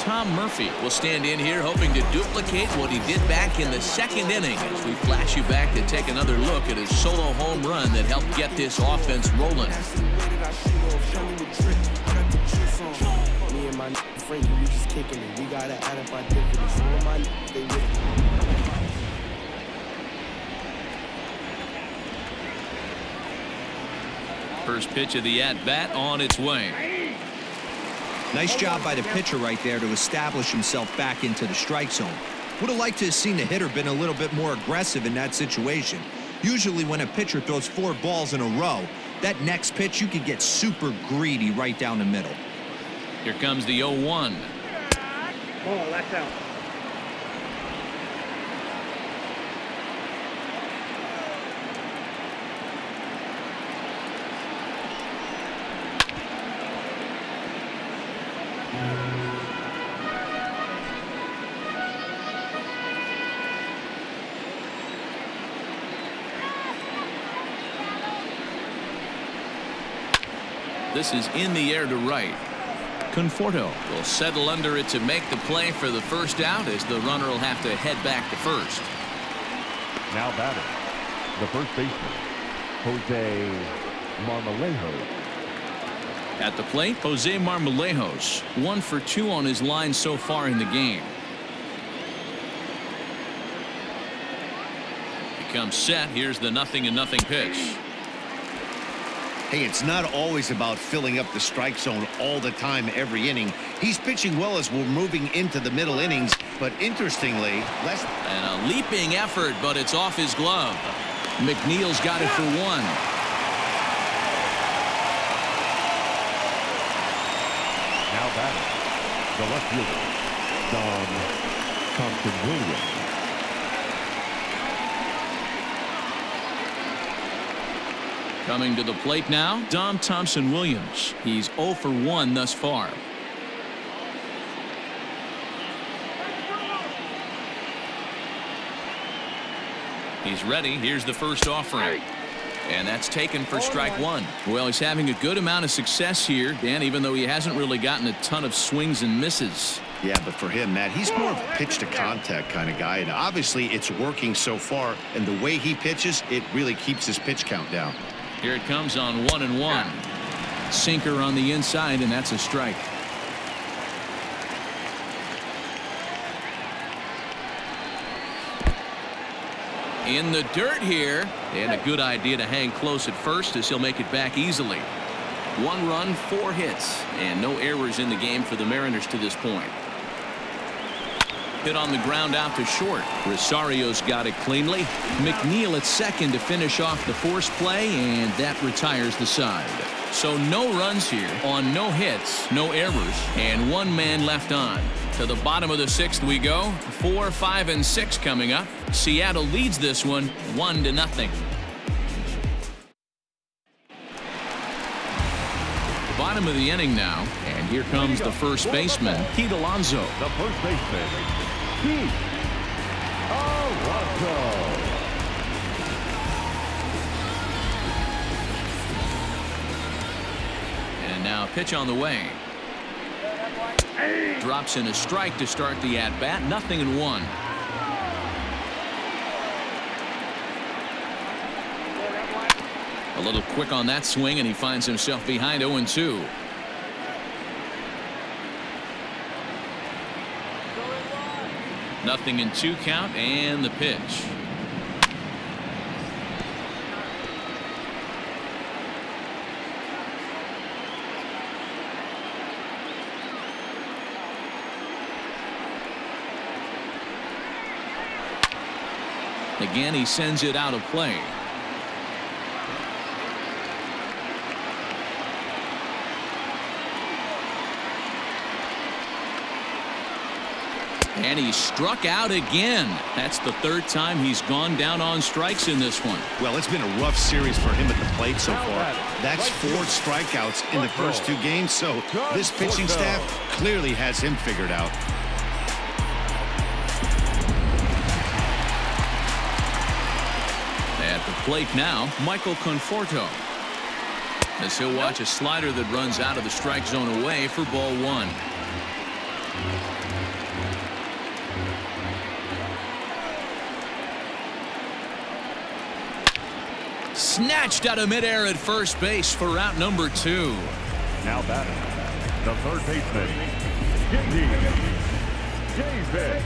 Tom Murphy will stand in here hoping to duplicate what he did back in the second inning as we flash you back to take another look at his solo home run that helped get this offense rolling. First pitch of the at-bat on its way. Nice job by the pitcher right there to establish himself back into the strike zone. Would have liked to have seen the hitter been a little bit more aggressive in that situation. Usually when a pitcher throws 4 balls in a row, that next pitch you could get super greedy right down the middle. Here comes the 0-1. Ball, that's out. This is in the air to right. Conforto will settle under it to make the play for the first out as the runner will have to head back to first. Now batting, the first baseman, Jose Marmolejos. At the plate, Jose Marmolejos, 1 for 2 on his line so far in the game. He comes set. Here's the 0-0 pitch. Hey, it's not always about filling up the strike zone all the time every inning. He's pitching well as we're moving into the middle innings, but interestingly, And a leaping effort, but it's off his glove. McNeil's got it for 1. Now batting, the left fielder, Don Thompson-Williams. Coming to the plate now, Dom Thompson-Williams. He's 0 for 1 thus far. He's ready. Here's the first offering. And that's taken for strike one. Well, he's having a good amount of success here, Dan, even though he hasn't really gotten a ton of swings and misses. Yeah, but for him, Matt, he's more of a pitch-to-contact kind of guy. And obviously, it's working so far. And the way he pitches, it really keeps his pitch count down. Here it comes on 1-1. Sinker on the inside, and that's a strike. In the dirt here, and a good idea to hang close at first as he'll make it back easily. 1 run, 4 hits, and no errors in the game for the Mariners to this point. Hit on the ground out to short. Rosario's got it cleanly. McNeil at second to finish off the force play, and that retires the side. So no runs here on no hits, no errors, and 1 man left on. To the bottom of the 6th we go. 4, 5, and 6 coming up. Seattle leads this one 1-0. Bottom of the inning now, and here comes the first baseman, Pete Alonso. The first baseman, Pete Alonso. And now pitch on the way. Drops in a strike to start the at-bat. 0-1. A little quick on that swing, and he finds himself behind 0-2. Nothing in 2 count, and the pitch. Again, he sends it out of play. And he struck out again. That's the 3rd time he's gone down on strikes in this one. Well, it's been a rough series for him at the plate so far. That's 4 strikeouts in the first 2 games, so this pitching staff clearly has him figured out. At the plate now, Michael Conforto. As he'll watch a slider that runs out of the strike zone away for ball 1. Snatched out of midair at first base for out number 2. Now batting, the third baseman, David.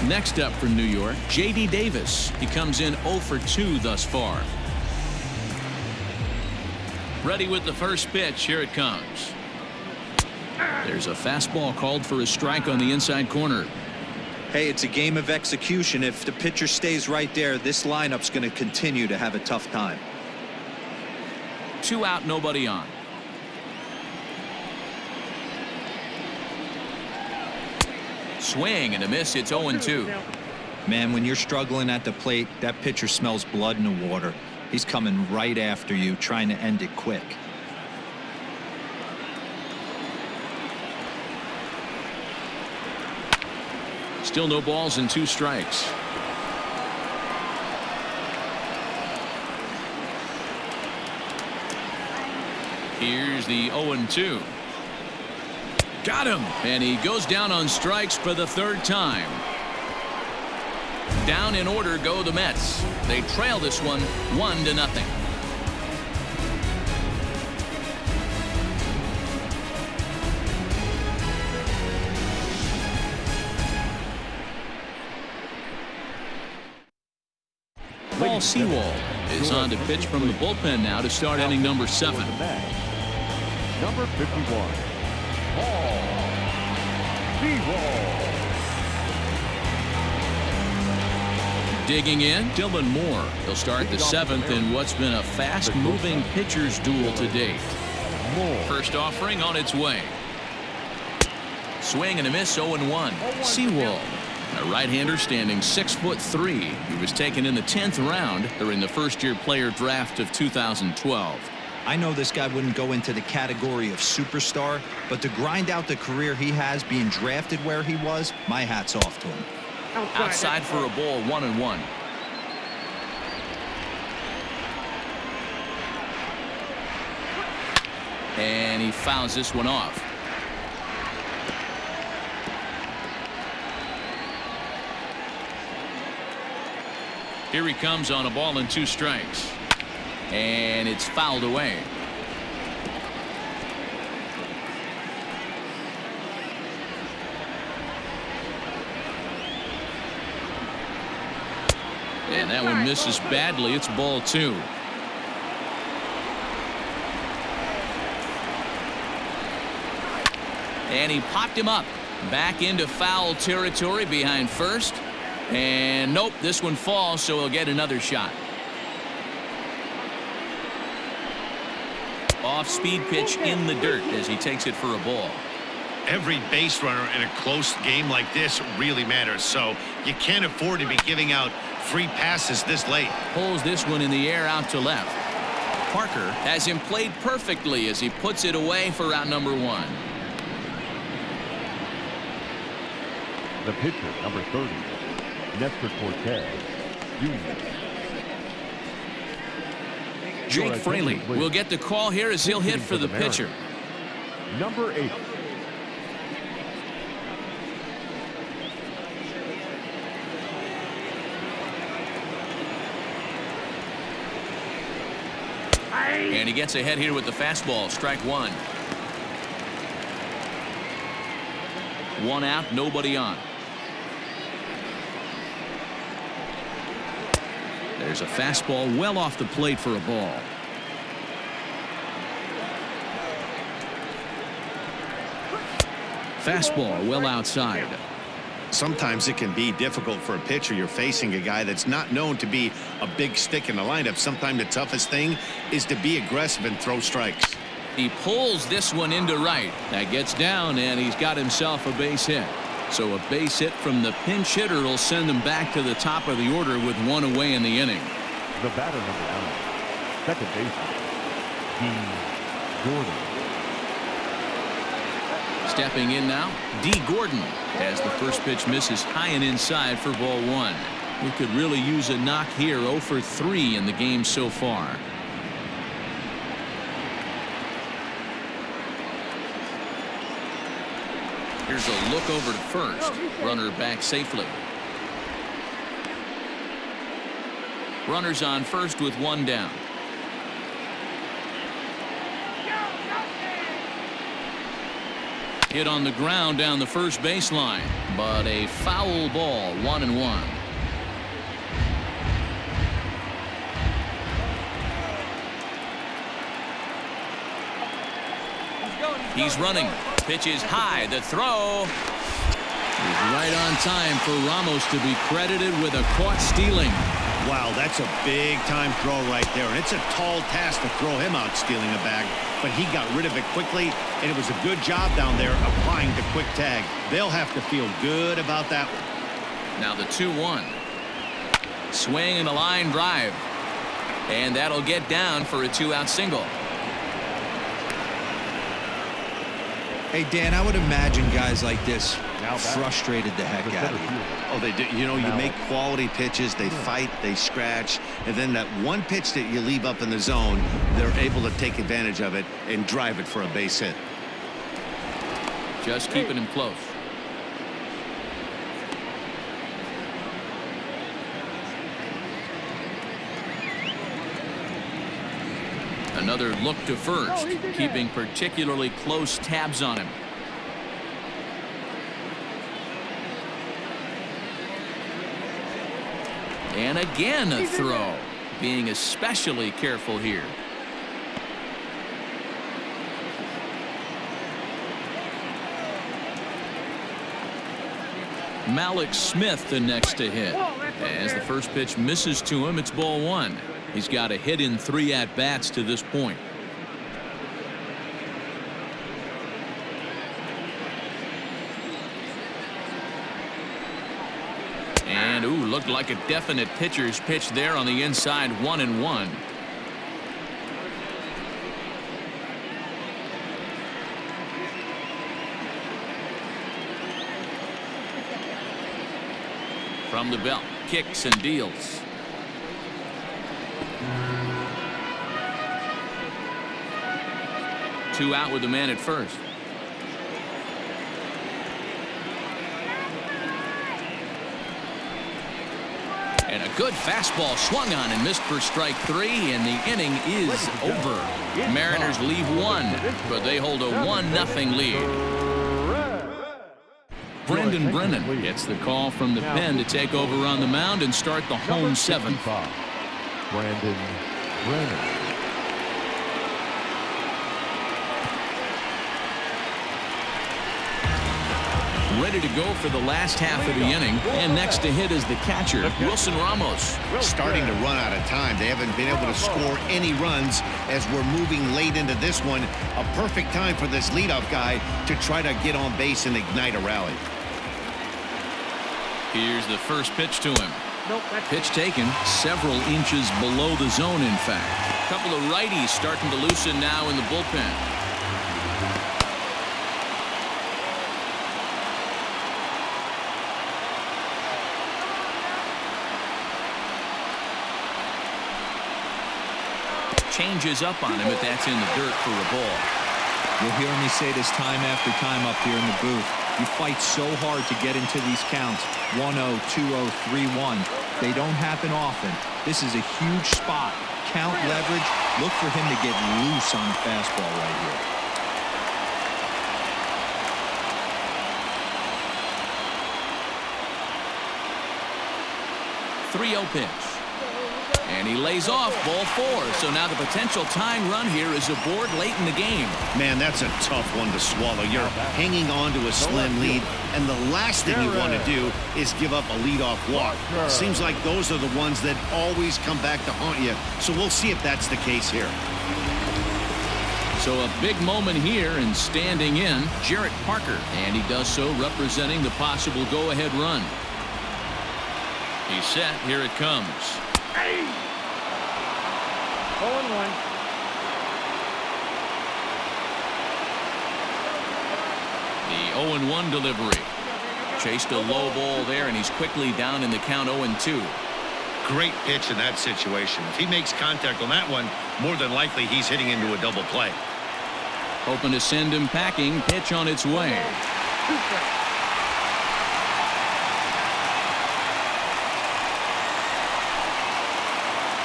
Next up for New York, J.D. Davis. He comes in 0 for 2 thus far. Ready with the first pitch. Here it comes. There's a fastball called for a strike on the inside corner. Hey, it's a game of execution. If the pitcher stays right there, this lineup's going to continue to have a tough time. 2 out, nobody on. Swing and a miss. It's 0-2. Man, when you're struggling at the plate, that pitcher smells blood in the water. He's coming right after you, trying to end it quick. Still no balls and 2 strikes. Here's the 0-2. Got him, and he goes down on strikes for the 3rd time. Down in order go the Mets. They trail this one 1-0. Paul Sewald is on to pitch from the bullpen now to start inning number 7. Number 51, Paul Sewald. Digging in, Dylan Moore. He'll start the 7th in what's been a fast-moving pitcher's duel to date. First offering on its way. Swing and a miss, 0-1. Sewald, a right-hander standing 6'3". He was taken in the 10th round during the first-year player draft of 2012. I know this guy wouldn't go into the category of superstar, but to grind out the career he has being drafted where he was, my hat's off to him. Outside for a ball, 1-1. And he fouls this one off. Here he comes on a ball and 2 strikes. And it's fouled away. And that one misses badly. It's ball 2. And he popped him up. Back into foul territory behind first. And nope, this one falls, so he'll get another shot. Off-speed pitch in the dirt as he takes it for a ball. Every base runner in a close game like this really matters, so you can't afford to be giving out free passes this late. Pulls this one in the air out to left. Parker has him played perfectly as he puts it away for out number 1. The pitcher, number 30, Nestor Cortez, Jr. Jake Fraley will get the call here as he'll hit for the pitcher. Number 8. And he gets ahead here with the fastball. Strike 1. 1 out, nobody on. There's a fastball well off the plate for a ball. Fastball well outside. Sometimes it can be difficult for a pitcher. You're facing a guy that's not known to be a big stick in the lineup. Sometimes the toughest thing is to be aggressive and throw strikes. He pulls this one into right. That gets down, and he's got himself a base hit. So a base hit from the pinch hitter will send him back to the top of the order with 1 away in the inning. The batter, number 9, second baseman, D. Gordon. Stepping in now, D. Gordon, as the first pitch misses high and inside for ball 1. We could really use a knock here. 0 for 3 in the game so far. Here's a look over to first. Runner back safely. Runners on first with 1 down. Hit on the ground down the first baseline, but a foul ball. 1-1. He's running. Pitch is high. The throw is right on time for Ramos to be credited with a caught stealing. Wow, that's a big-time throw right there, and it's a tall task to throw him out stealing a bag, but he got rid of it quickly, and it was a good job down there applying the quick tag. They'll have to feel good about that one. Now the 2-1. Swing and a line drive, and that'll get down for a 2-out single. Hey, Dan, I would imagine guys like this frustrated the heck out of you. Oh, they do. You know, you make quality pitches. They fight, they scratch, and then that one pitch that you leave up in the zone, they're able to take advantage of it and drive it for a base hit. Just keeping him close. Another look to first, keeping particularly close tabs on him. And again a throw, being especially careful here. Malik Smith the next to hit. As the first pitch misses to him, it's ball 1. He's got a hit in 3 at-bats to this point. And, ooh, looked like a definite pitcher's pitch there on the inside. 1-1. From the belt, kicks and deals. Two out with the man at first. And a good fastball swung on and missed for strike three, and the inning is over. Mariners leave one, but they hold a 1-0 lead. Brendan Brennan gets the call from the pen to take over on the mound and start the home seventh. Brendan Brennan. Ready to go for the last half of the inning, and next to hit is the catcher, Wilson Ramos. Starting to run out of time. They haven't been able to score any runs as we're moving late into this one. A perfect time for this leadoff guy to try to get on base and ignite a rally. Here's the first pitch to him. Pitch taken several inches below the zone, in fact. A couple of righties starting to loosen now in the bullpen. Changes up on him, but that's in the dirt for a ball. You'll hear me say this time after time up here in the booth. You fight so hard to get into these counts. 1-0, 2-0, 3-1. They don't happen often. This is a huge spot. Count leverage. Look for him to get loose on the fastball right here. 3-0 pitch. And he lays off ball four. So now the potential tying run here is aboard late in the game. Man, that's a tough one to swallow. You're hanging on to a slim lead, and the last thing you want to do is give up a leadoff walk. Seems like those are the ones that always come back to haunt you. So we'll see if that's the case here. So a big moment here, and standing in, Jarrett Parker. And he does so representing the possible go-ahead run. He's set. Here it comes. 0-1. The 0-1 delivery. Chased a low ball there, and he's quickly down in the count 0-2. Great pitch in that situation. If he makes contact on that one, more than likely he's hitting into a double play. Hoping to send him packing. Pitch on its way.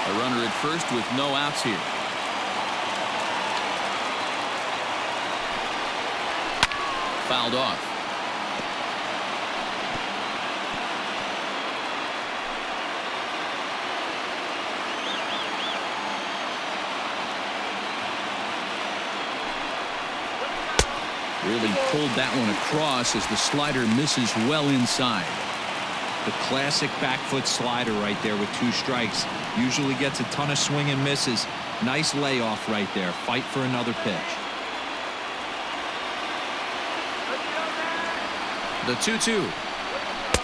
A runner at first with no outs here. Fouled off. Really pulled that one across as the slider misses well inside. The classic back foot slider right there with 2 strikes. Usually gets a ton of swing and misses. Nice layoff right there. Fight for another pitch. The 2-2.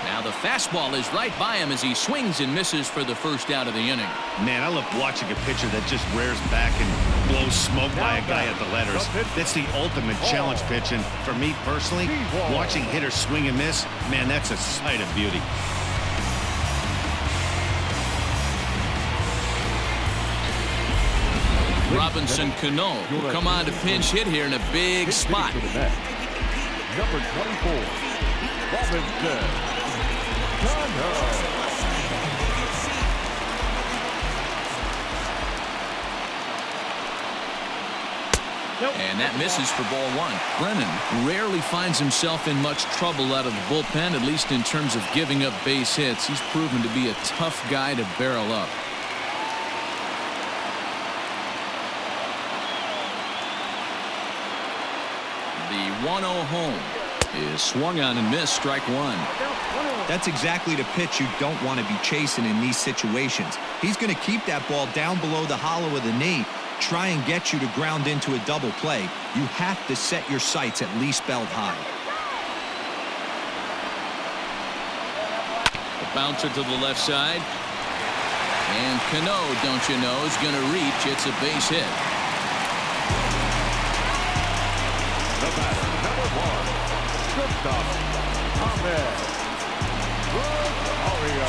Now the fastball is right by him as he swings and misses for the first out of the inning. Man, I love watching a pitcher that just rears back and blows smoke by a guy at the letters. That's the ultimate challenge pitch, and for me personally, watching hitters swing and miss, man, that's a sight of beauty. Robinson Cano will come on to pinch hit here in a big spot. Number 24, Robinson Cano. And that misses for ball one. Brennan rarely finds himself in much trouble out of the bullpen, at least in terms of giving up base hits. He's proven to be a tough guy to barrel up. The 1-0 home is swung on and missed, strike one. That's exactly the pitch you don't want to be chasing in these situations. He's going to keep that ball down below the hollow of the knee, try and get you to ground into a double play. You have to set your sights at least belt high. A bouncer to the left side. And Cano, don't you know, is going to reach. It's a base hit. The batter, number 1, Ahmed.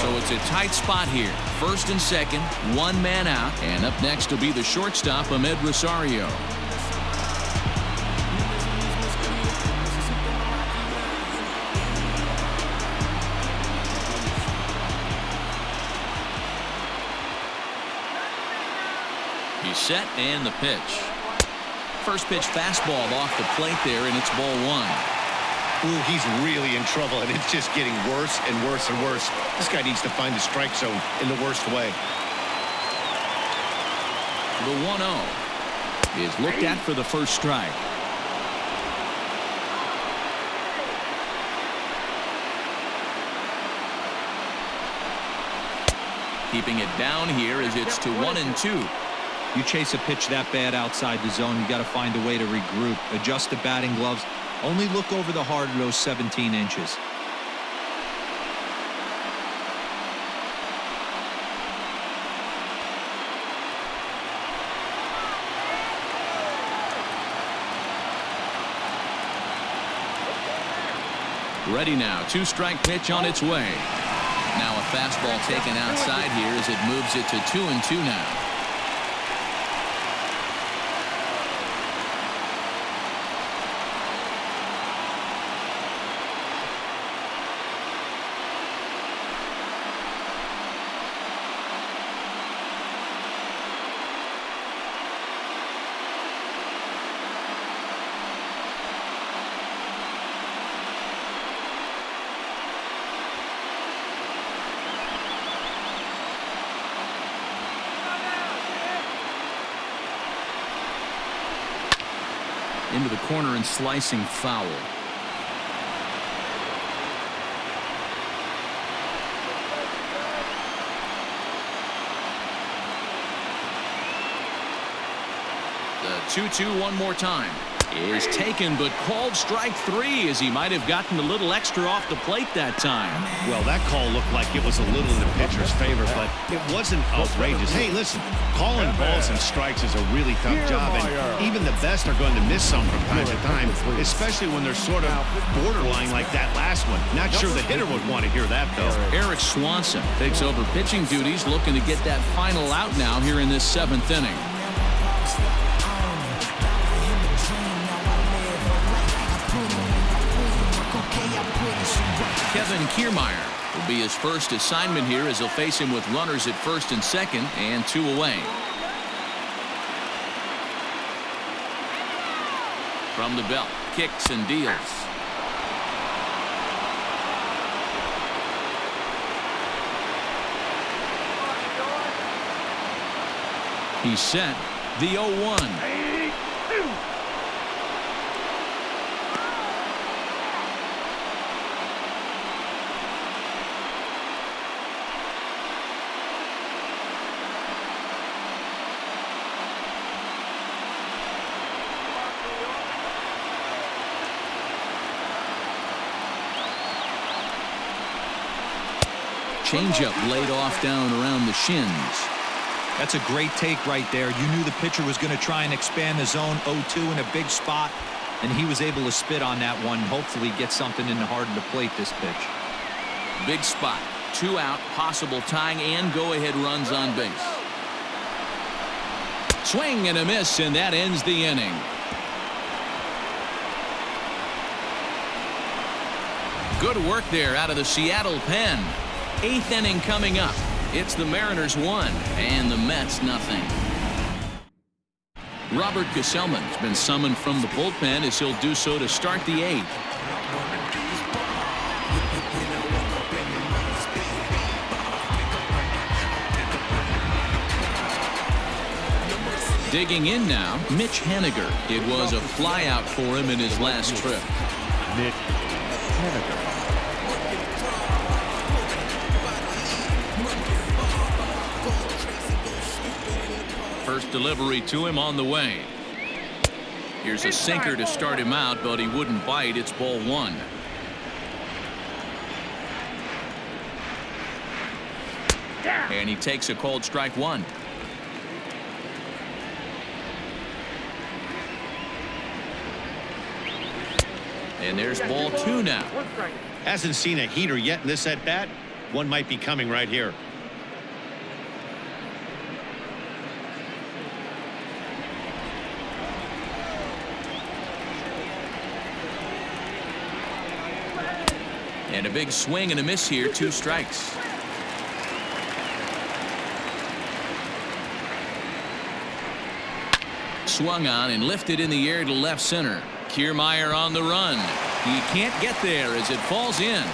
So it's a tight spot here. First and second, one man out. And up next will be the shortstop, Ahmed Rosario. He's set and the pitch. First pitch fastball off the plate there, and it's ball one. Ooh, he's really in trouble, and it's just getting worse and worse and worse. This guy needs to find the strike zone in the worst way. The 1-0 is looked at for the first strike. Keeping it down here as it's to 1-2. You chase a pitch that bad outside the zone, you got to find a way to regroup, adjust the batting gloves. Only look over the heart of those 17 inches. Ready now. 2-strike pitch on its way. Now a fastball taken outside here as it moves it to 2-2 now. Into the corner and slicing foul. The 2-2 one more time is taken, but called strike 3 as he might have gotten a little extra off the plate that time. Well, that call looked like it was a little in the pitcher's favor, but it wasn't outrageous. Hey, listen, calling balls and strikes is a really tough job, and even the best are going to miss some from time to time, especially when they're sort of borderline like that last one. Not sure the hitter would want to hear that, though. Eric Swanson takes over pitching duties, looking to get that final out now here in this 7th inning. Kevin Kiermaier will be his first assignment here as he'll face him with runners at first and second and 2 away. From the belt, kicks and deals. He's set. The 0-1. Changeup laid off down around the shins. That's a great take right there. You knew the pitcher was going to try and expand the zone. 0-2 in a big spot, and he was able to spit on that one. Hopefully get something in the heart of the plate this pitch. Big spot. 2 out, possible tying and go-ahead runs on base. Swing and a miss, and that ends the inning. Good work there out of the Seattle pen. 8th inning coming up. It's the Mariners 1 and the Mets nothing. Robert Gesellman's been summoned from the bullpen as he'll do so to start the 8th. Digging in now, Mitch Haniger. It was a flyout for him in his last trip. Mitch Haniger. First delivery to him on the way. Here's a sinker to start him out, but he wouldn't bite. It's ball 1. And he takes a called strike 1. And there's ball 2 now. Hasn't seen a heater yet in this at-bat. One might be coming right here. And a big swing and a miss here, 2 strikes. Swung on and lifted in the air to left center. Kiermaier on the run. He can't get there as it falls in.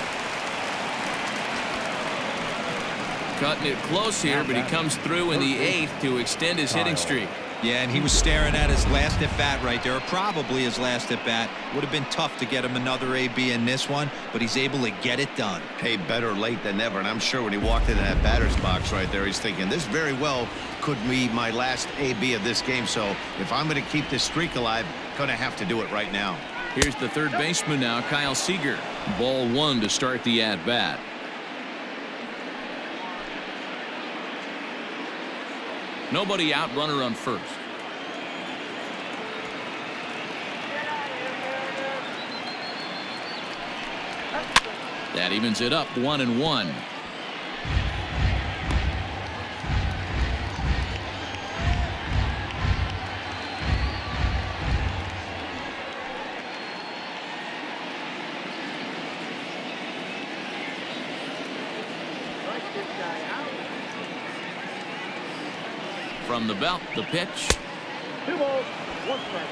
Cutting it close here, but he comes through in the 8th to extend his hitting streak. Yeah, and he was staring at his last at-bat right there, or probably his last at-bat. Would have been tough to get him another AB in this one, but he's able to get it done. Hey, better late than never, and I'm sure when he walked into that batter's box right there, he's thinking, this very well could be my last AB of this game, so if I'm going to keep this streak alive, going to have to do it right now. Here's the third baseman now, Kyle Seager. Ball 1 to start the at-bat. Nobody out, runner on first. That evens it up, 1-1. From the belt, the pitch. 2 balls, 1 strike.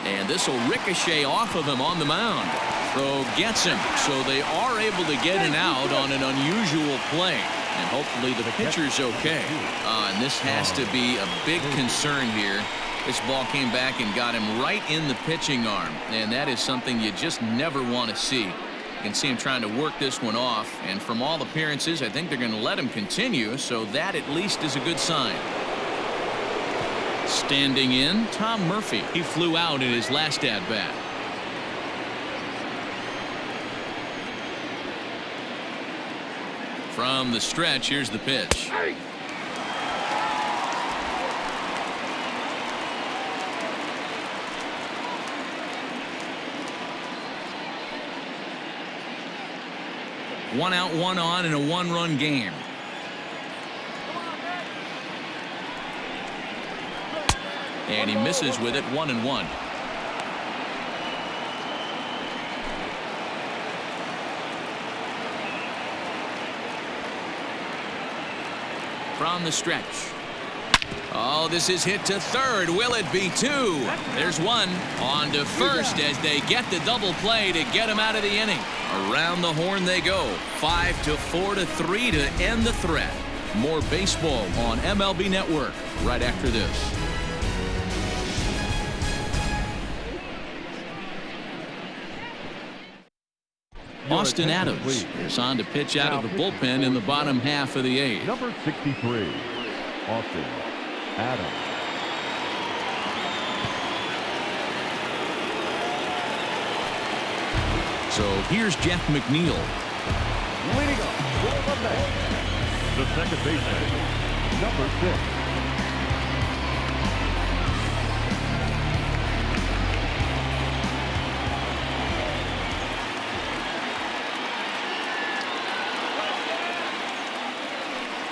And this will ricochet off of him on the mound. Throw gets him, so they are able to get an out on an unusual play. And hopefully the pitcher's okay. And this has to be a big concern here. This ball came back and got him right in the pitching arm. And that is something you just never want to see. You can see him trying to work this one off. And from all appearances, I think they're going to let him continue. So that at least is a good sign. Standing in, Tom Murphy. He flew out in his last at-bat. From the stretch, here's the pitch. Hey. One out, one on in a one-run game. And he misses with it, 1-1. From the stretch. Oh, this is hit to third. Will it be 2? There's 1. On to first as they get the double play to get him out of the inning. Around the horn they go. 5-4 to 3 to end the threat. More baseball on MLB Network right after this. Austin Adams is on to pitch out of the bullpen in the bottom half of the 8th. Number 63, Austin Adams. So here's Jeff McNeil. Leading up for the Mets, the second baseman, number 6.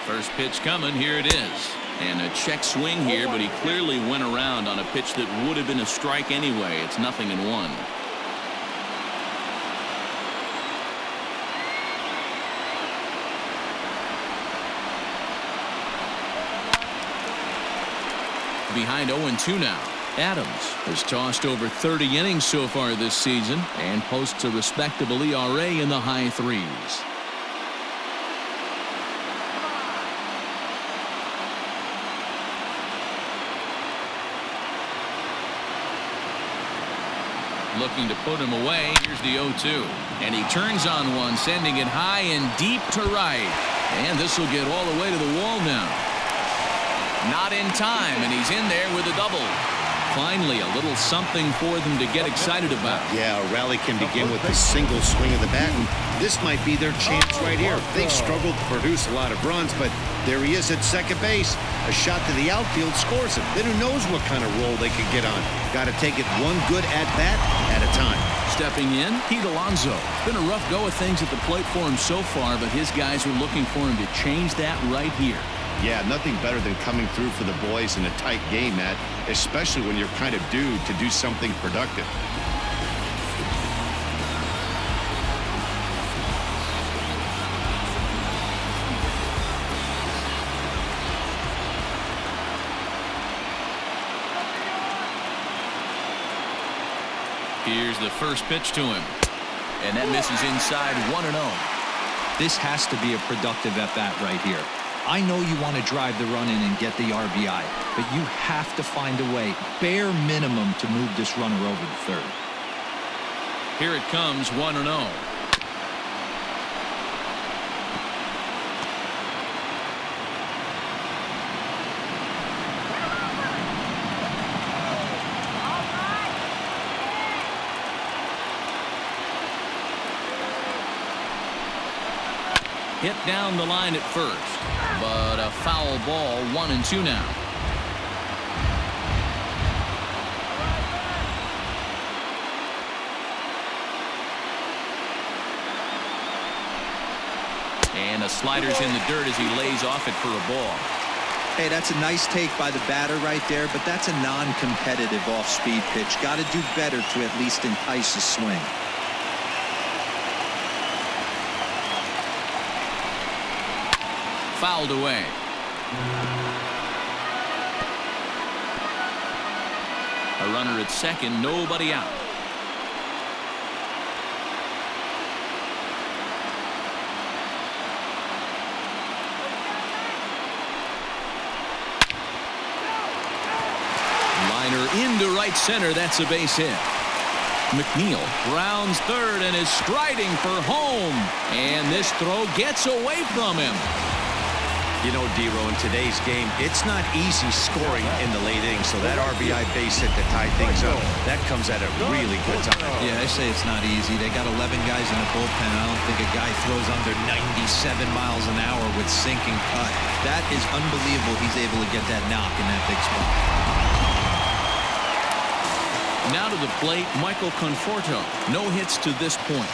First pitch coming. Here it is. And a check swing here, but he clearly went around on a pitch that would have been a strike anyway. It's 0-1. Behind 0-2 now. Adams has tossed over 30 innings so far this season and posts a respectable ERA in the high 3s. looking to put him away. Here's the 0-2. And he turns on one, sending it high and deep to right. And this will get all the way to the wall now. Not in time, and he's in there with a double. Finally, a little something for them to get excited about. Yeah, a rally can begin with a single swing of the bat, and this might be their chance right here. They've struggled to produce a lot of runs, but there he is at second base. A shot to the outfield scores him. Then who knows what kind of roll they could get on. Got to take it one good at-bat at a time. Stepping in, Pete Alonso. It's been a rough go of things at the plate for him so far, but his guys are looking for him to change that right here. Yeah, nothing better than coming through for the boys in a tight game, Matt, especially when you're kind of due to do something productive. Here's the first pitch to him. And that misses inside 1-0. This has to be a productive at-bat right here. I know you want to drive the run in and get the RBI, but you have to find a way, bare minimum, to move this runner over to third. Here it comes, 1-0. Hit down the line at first, but a foul ball, 1-2 now. And a slider's in the dirt as he lays off it for a ball. Hey, that's a nice take by the batter right there, but that's a non-competitive off-speed pitch. Got to do better to at least entice a swing. Fouled away. A runner at second, nobody out. Liner into right center. That's a base hit. McNeil rounds third and is striding for home. And this throw gets away from him. You know, D-Row, in today's game, it's not easy scoring in the late innings, so that RBI base hit to tie things up, that comes at a really good time. Yeah, I say it's not easy. They got 11 guys in the bullpen. I don't think a guy throws under 97 miles an hour with sinking cut. That is unbelievable. He's able to get that knock in that big spot. Now to the plate, Michael Conforto. No hits to this point.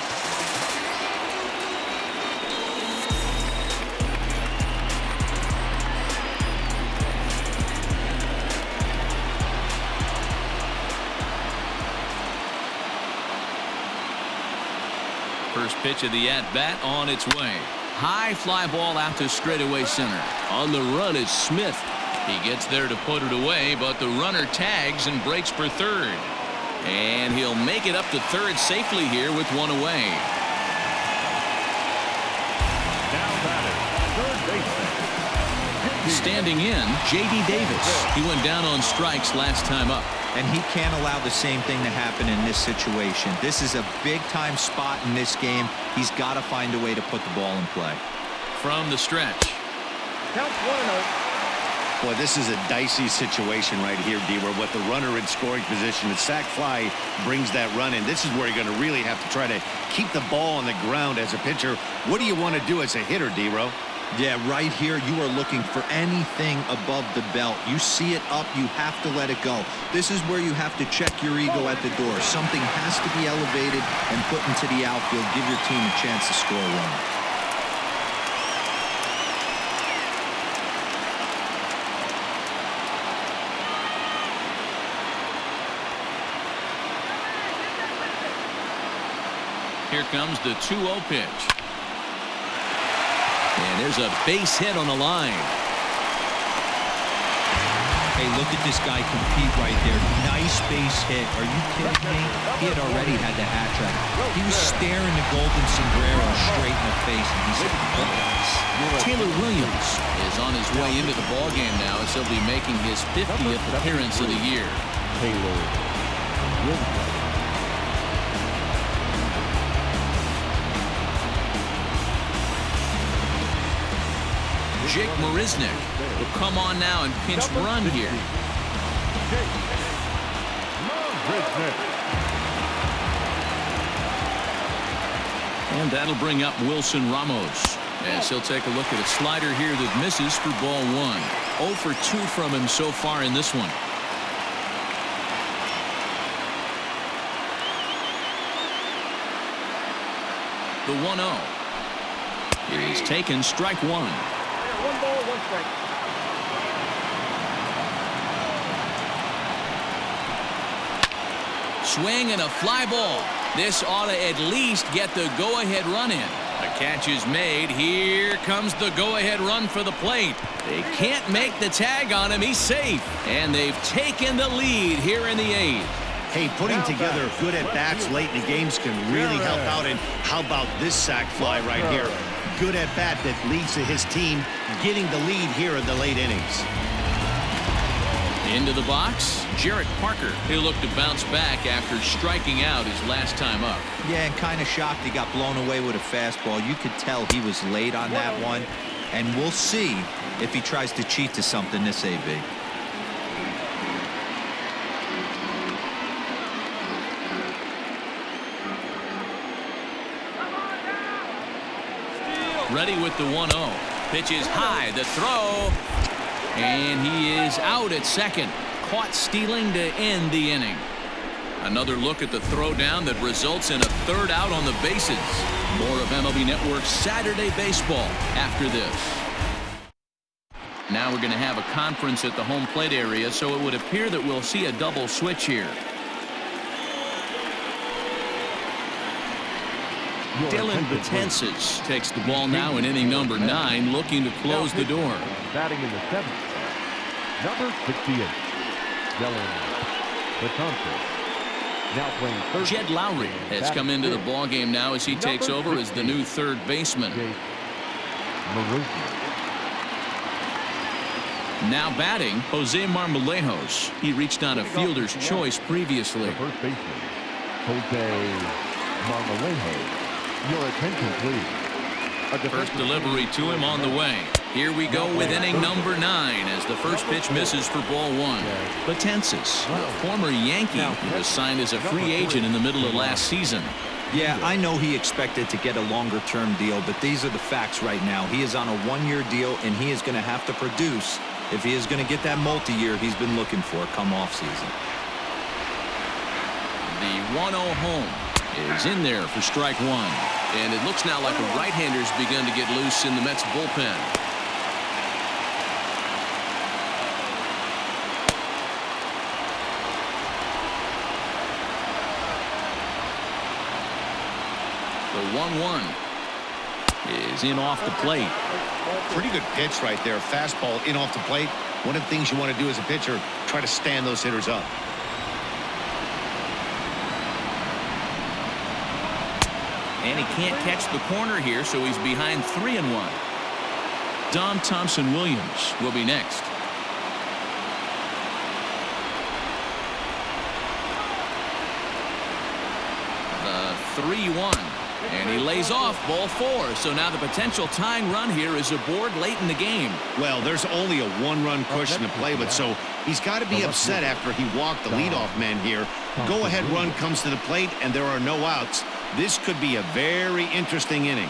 First pitch of the at-bat on its way. High fly ball out to straightaway center. On the run is Smith. He gets there to put it away, but the runner tags and breaks for third. And he'll make it up to third safely here with one away. Now batting, third baseman. Standing in, J.D. Davis. He went down on strikes last time up. And he can't allow the same thing to happen in this situation. This is a big-time spot in this game. He's got to find a way to put the ball in play. From the stretch. Count 1-0. Boy, this is a dicey situation right here, D-Row. With the runner in scoring position, the sac fly brings that run in. This is where you're going to really have to try to keep the ball on the ground as a pitcher. What do you want to do as a hitter, D-Row? Yeah, right here, you are looking for anything above the belt. You see it up, you have to let it go. This is where you have to check your ego at the door. Something has to be elevated and put into the outfield. Give your team a chance to score a run. Here comes the 2-0 pitch. And there's a base hit on the line. Hey, look at this guy compete right there. Nice base hit. Are you kidding me? He had already had the hat trick. He was staring the golden sombrero straight in the face, and he said, "Yes." Taylor Williams is on his way into the ballgame now as he'll be making his 50th appearance of the year. Taylor Williams. Jake Marisnick will come on now and pinch run here. And that'll bring up Wilson Ramos as he'll take a look at a slider here that misses for ball 1. 0 for 2 from him so far in this one. The 1-0 is taken, strike 1. 1 ball, 1 strike. Swing and a fly ball. This ought to at least get the go-ahead run in. The catch is made. Here comes the go-ahead run for the plate. They can't make the tag on him. He's safe. And they've taken the lead here in the 8th. Hey, putting together good at-bats late in the games can really help out. And how about this sac fly right here? Good at-bat that leads to his team getting the lead here in the late innings. Into the box, Jarrett Parker. He'll look to bounce back after striking out his last time up. Yeah, and kind of shocked he got blown away with a fastball. You could tell he was late on that one. And we'll see if he tries to cheat to something this AB. Ready with the 1-0. Pitch is high, the throw. And he is out at second. Caught stealing to end the inning. Another look at the throwdown that results in a third out on the bases. More of MLB Network's Saturday Baseball after this. Now we're going to have a conference at the home plate area, so it would appear that we'll see a double switch here. Dylan Betances takes the ball now in inning number 9, looking to close the door. Batting in the 7th, number 68, Dylan Betances. Now playing third. Jed Lowry has come into the ball game now as he takes over as the new third baseman. Now batting, Jose Marmolejos. He reached on a fielder's choice previously. The first baseman, Jose Marmolejos. Your attention, please. First delivery to him on the way. Here we go with inning number 9 as the first pitch misses for ball 1. Betances, the former Yankee, who was signed as a free agent in the middle of last season. Yeah, I know he expected to get a longer-term deal, but these are the facts right now. He is on a 1-year deal, and he is going to have to produce if he is going to get that multi-year he's been looking for come off-season. The 1-0 home is in there for strike 1. And it looks now like a right-hander's begun to get loose in the Mets bullpen. The 1-1 is in off the plate. Pretty good pitch right there. Fastball in off the plate. One of the things you want to do as a pitcher, try to stand those hitters up. And he can't catch the corner here, so he's behind 3-1. Dom Thompson-Williams will be next. The 3-1. And he lays off ball 4. So now the potential tying run here is aboard late in the game. Well, there's only a 1-run cushion to play with, so he's got to be upset after he walked the leadoff man here. Go-ahead run comes to the plate, and there are no outs. This could be a very interesting inning.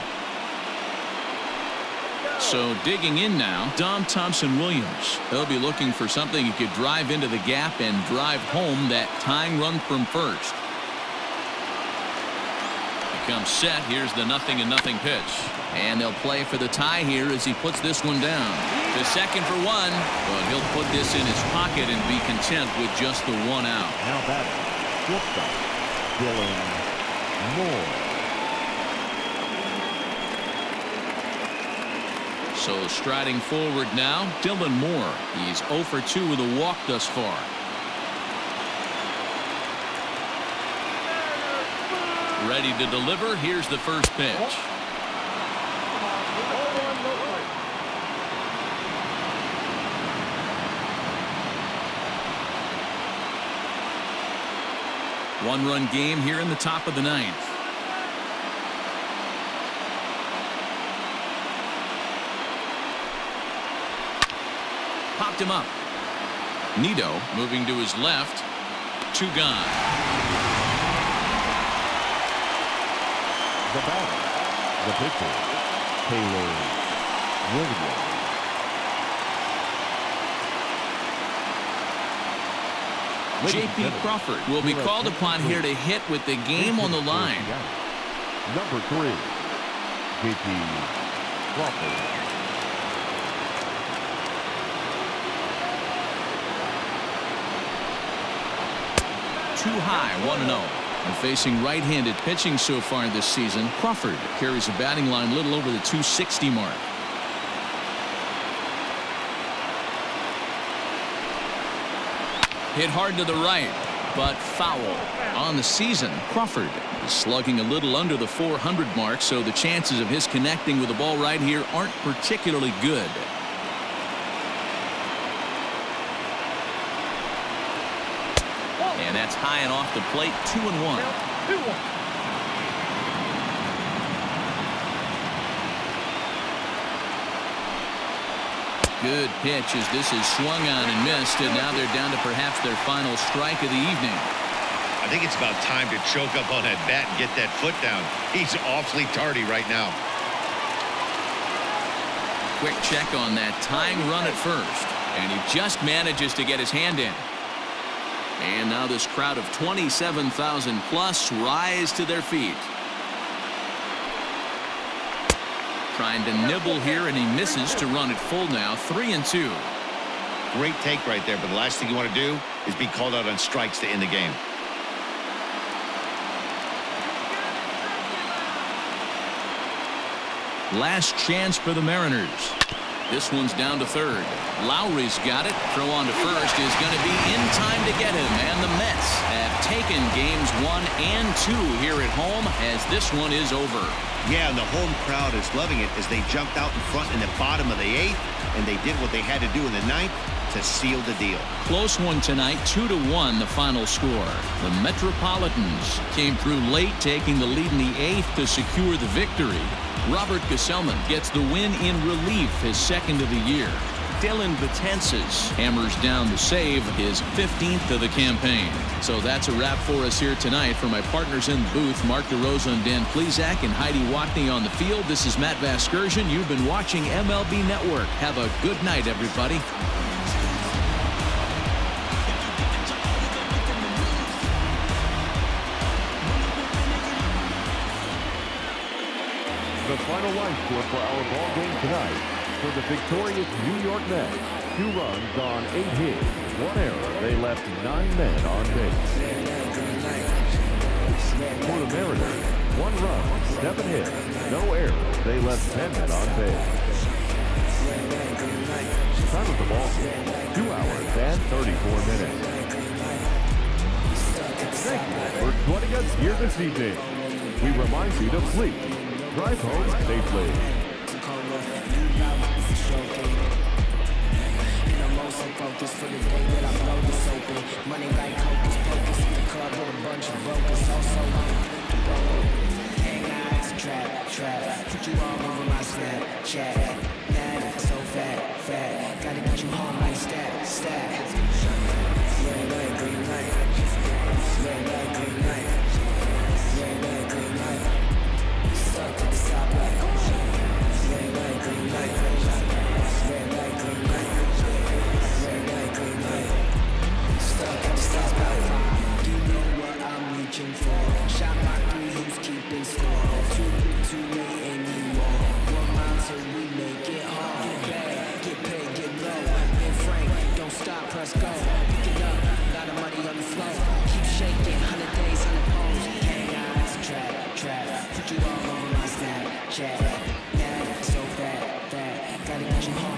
So digging in now, Dom Thompson-Williams. He'll be looking for something he could drive into the gap and drive home that tying run from first. Comes set. Here's the 0-0 pitch. And they'll play for the tie here as he puts this one down. To second for 1. But he'll put this in his pocket and be content with just the 1 out. Now batting, shortstop, Dylan Moore. So striding forward now, Dylan Moore. He's 0 for 2 with a walk thus far. Ready to deliver. Here's the first pitch. One-run game here in the top of the 9th. Popped him up. Nido moving to his left. 2 gone. The batter, the pitcher, Taylor Williams. J.P. Crawford will be called upon here to hit with the game on the line. Number 3, J.P. Crawford. Too high, 1-0. And facing right-handed pitching so far this season, Crawford carries a batting line a little over the 260 mark. Hit hard to the right, but foul. On the season, Crawford is slugging a little under the 400 mark, so the chances of his connecting with the ball right here aren't particularly good. And that's high and off the plate, 2-1. 2-1. Good pitch as this is swung on and missed, and now they're down to perhaps their final strike of the evening. I think it's about time to choke up on that bat and get that foot down. He's awfully tardy right now. Quick check on that tying run at first, and he just manages to get his hand in. And now this crowd of 27,000 plus rise to their feet. Trying to nibble here, and he misses to run it full now. 3-2. Great take right there, but the last thing you want to do is be called out on strikes to end the game. Last chance for the Mariners. This one's down to third. Lowry's got it. Throw on to first is going to be in time to get him. And the Mets have taken games 1 and 2 here at home as this one is over. Yeah, and the home crowd is loving it as they jumped out in front in the bottom of the 8th, and they did what they had to do in the 9th to seal the deal. Close one tonight, 2-1 the final score. The Metropolitans came through late, taking the lead in the 8th to secure the victory. Robert Gesellman gets the win in relief, his 2nd of the year. Dylan Betances hammers down the save, his 15th of the campaign. So that's a wrap for us here tonight. For my partners in the booth, Mark DeRosa and Dan Plesac and Heidi Watney on the field, this is Matt Vasgersian. You've been watching MLB Network. Have a good night, everybody. The final line score for our ball game tonight. For the victorious New York Mets, 2 runs on 8 hits, 1 error. They left 9 men on base. For the Mariners, 1 run, 7 hits, no error. They left 10 men on base. Time of the ball game, 2 hours and 34 minutes. Thank you for joining us here this evening. We remind you to please drive home safely. Focus for the day that I blow this open. Money like hocus pocus in the club with a bunch of brokers. Also the road. Hang eyes, trap. Put you all over my Snapchat. Mad, so fat. Gotta get you home like stat. Red light, green light. Red light, green light. Red light, green light. Stuck at the stoplight. Red light, green light. Red light, green light. Stuck at the stoplight. You know what I'm reaching for. Shot my 3, who's keeping score. Too late and you all. 1 mile till we make it home. Get bad, get paid, get low. And Frank, don't stop, press go. Pick it up, lot of money on the floor. Keep shaking, 100 days on the pose. Hang eyes, trap. Put you all over my Snapchat. Yeah, so fat. Gotta get you home.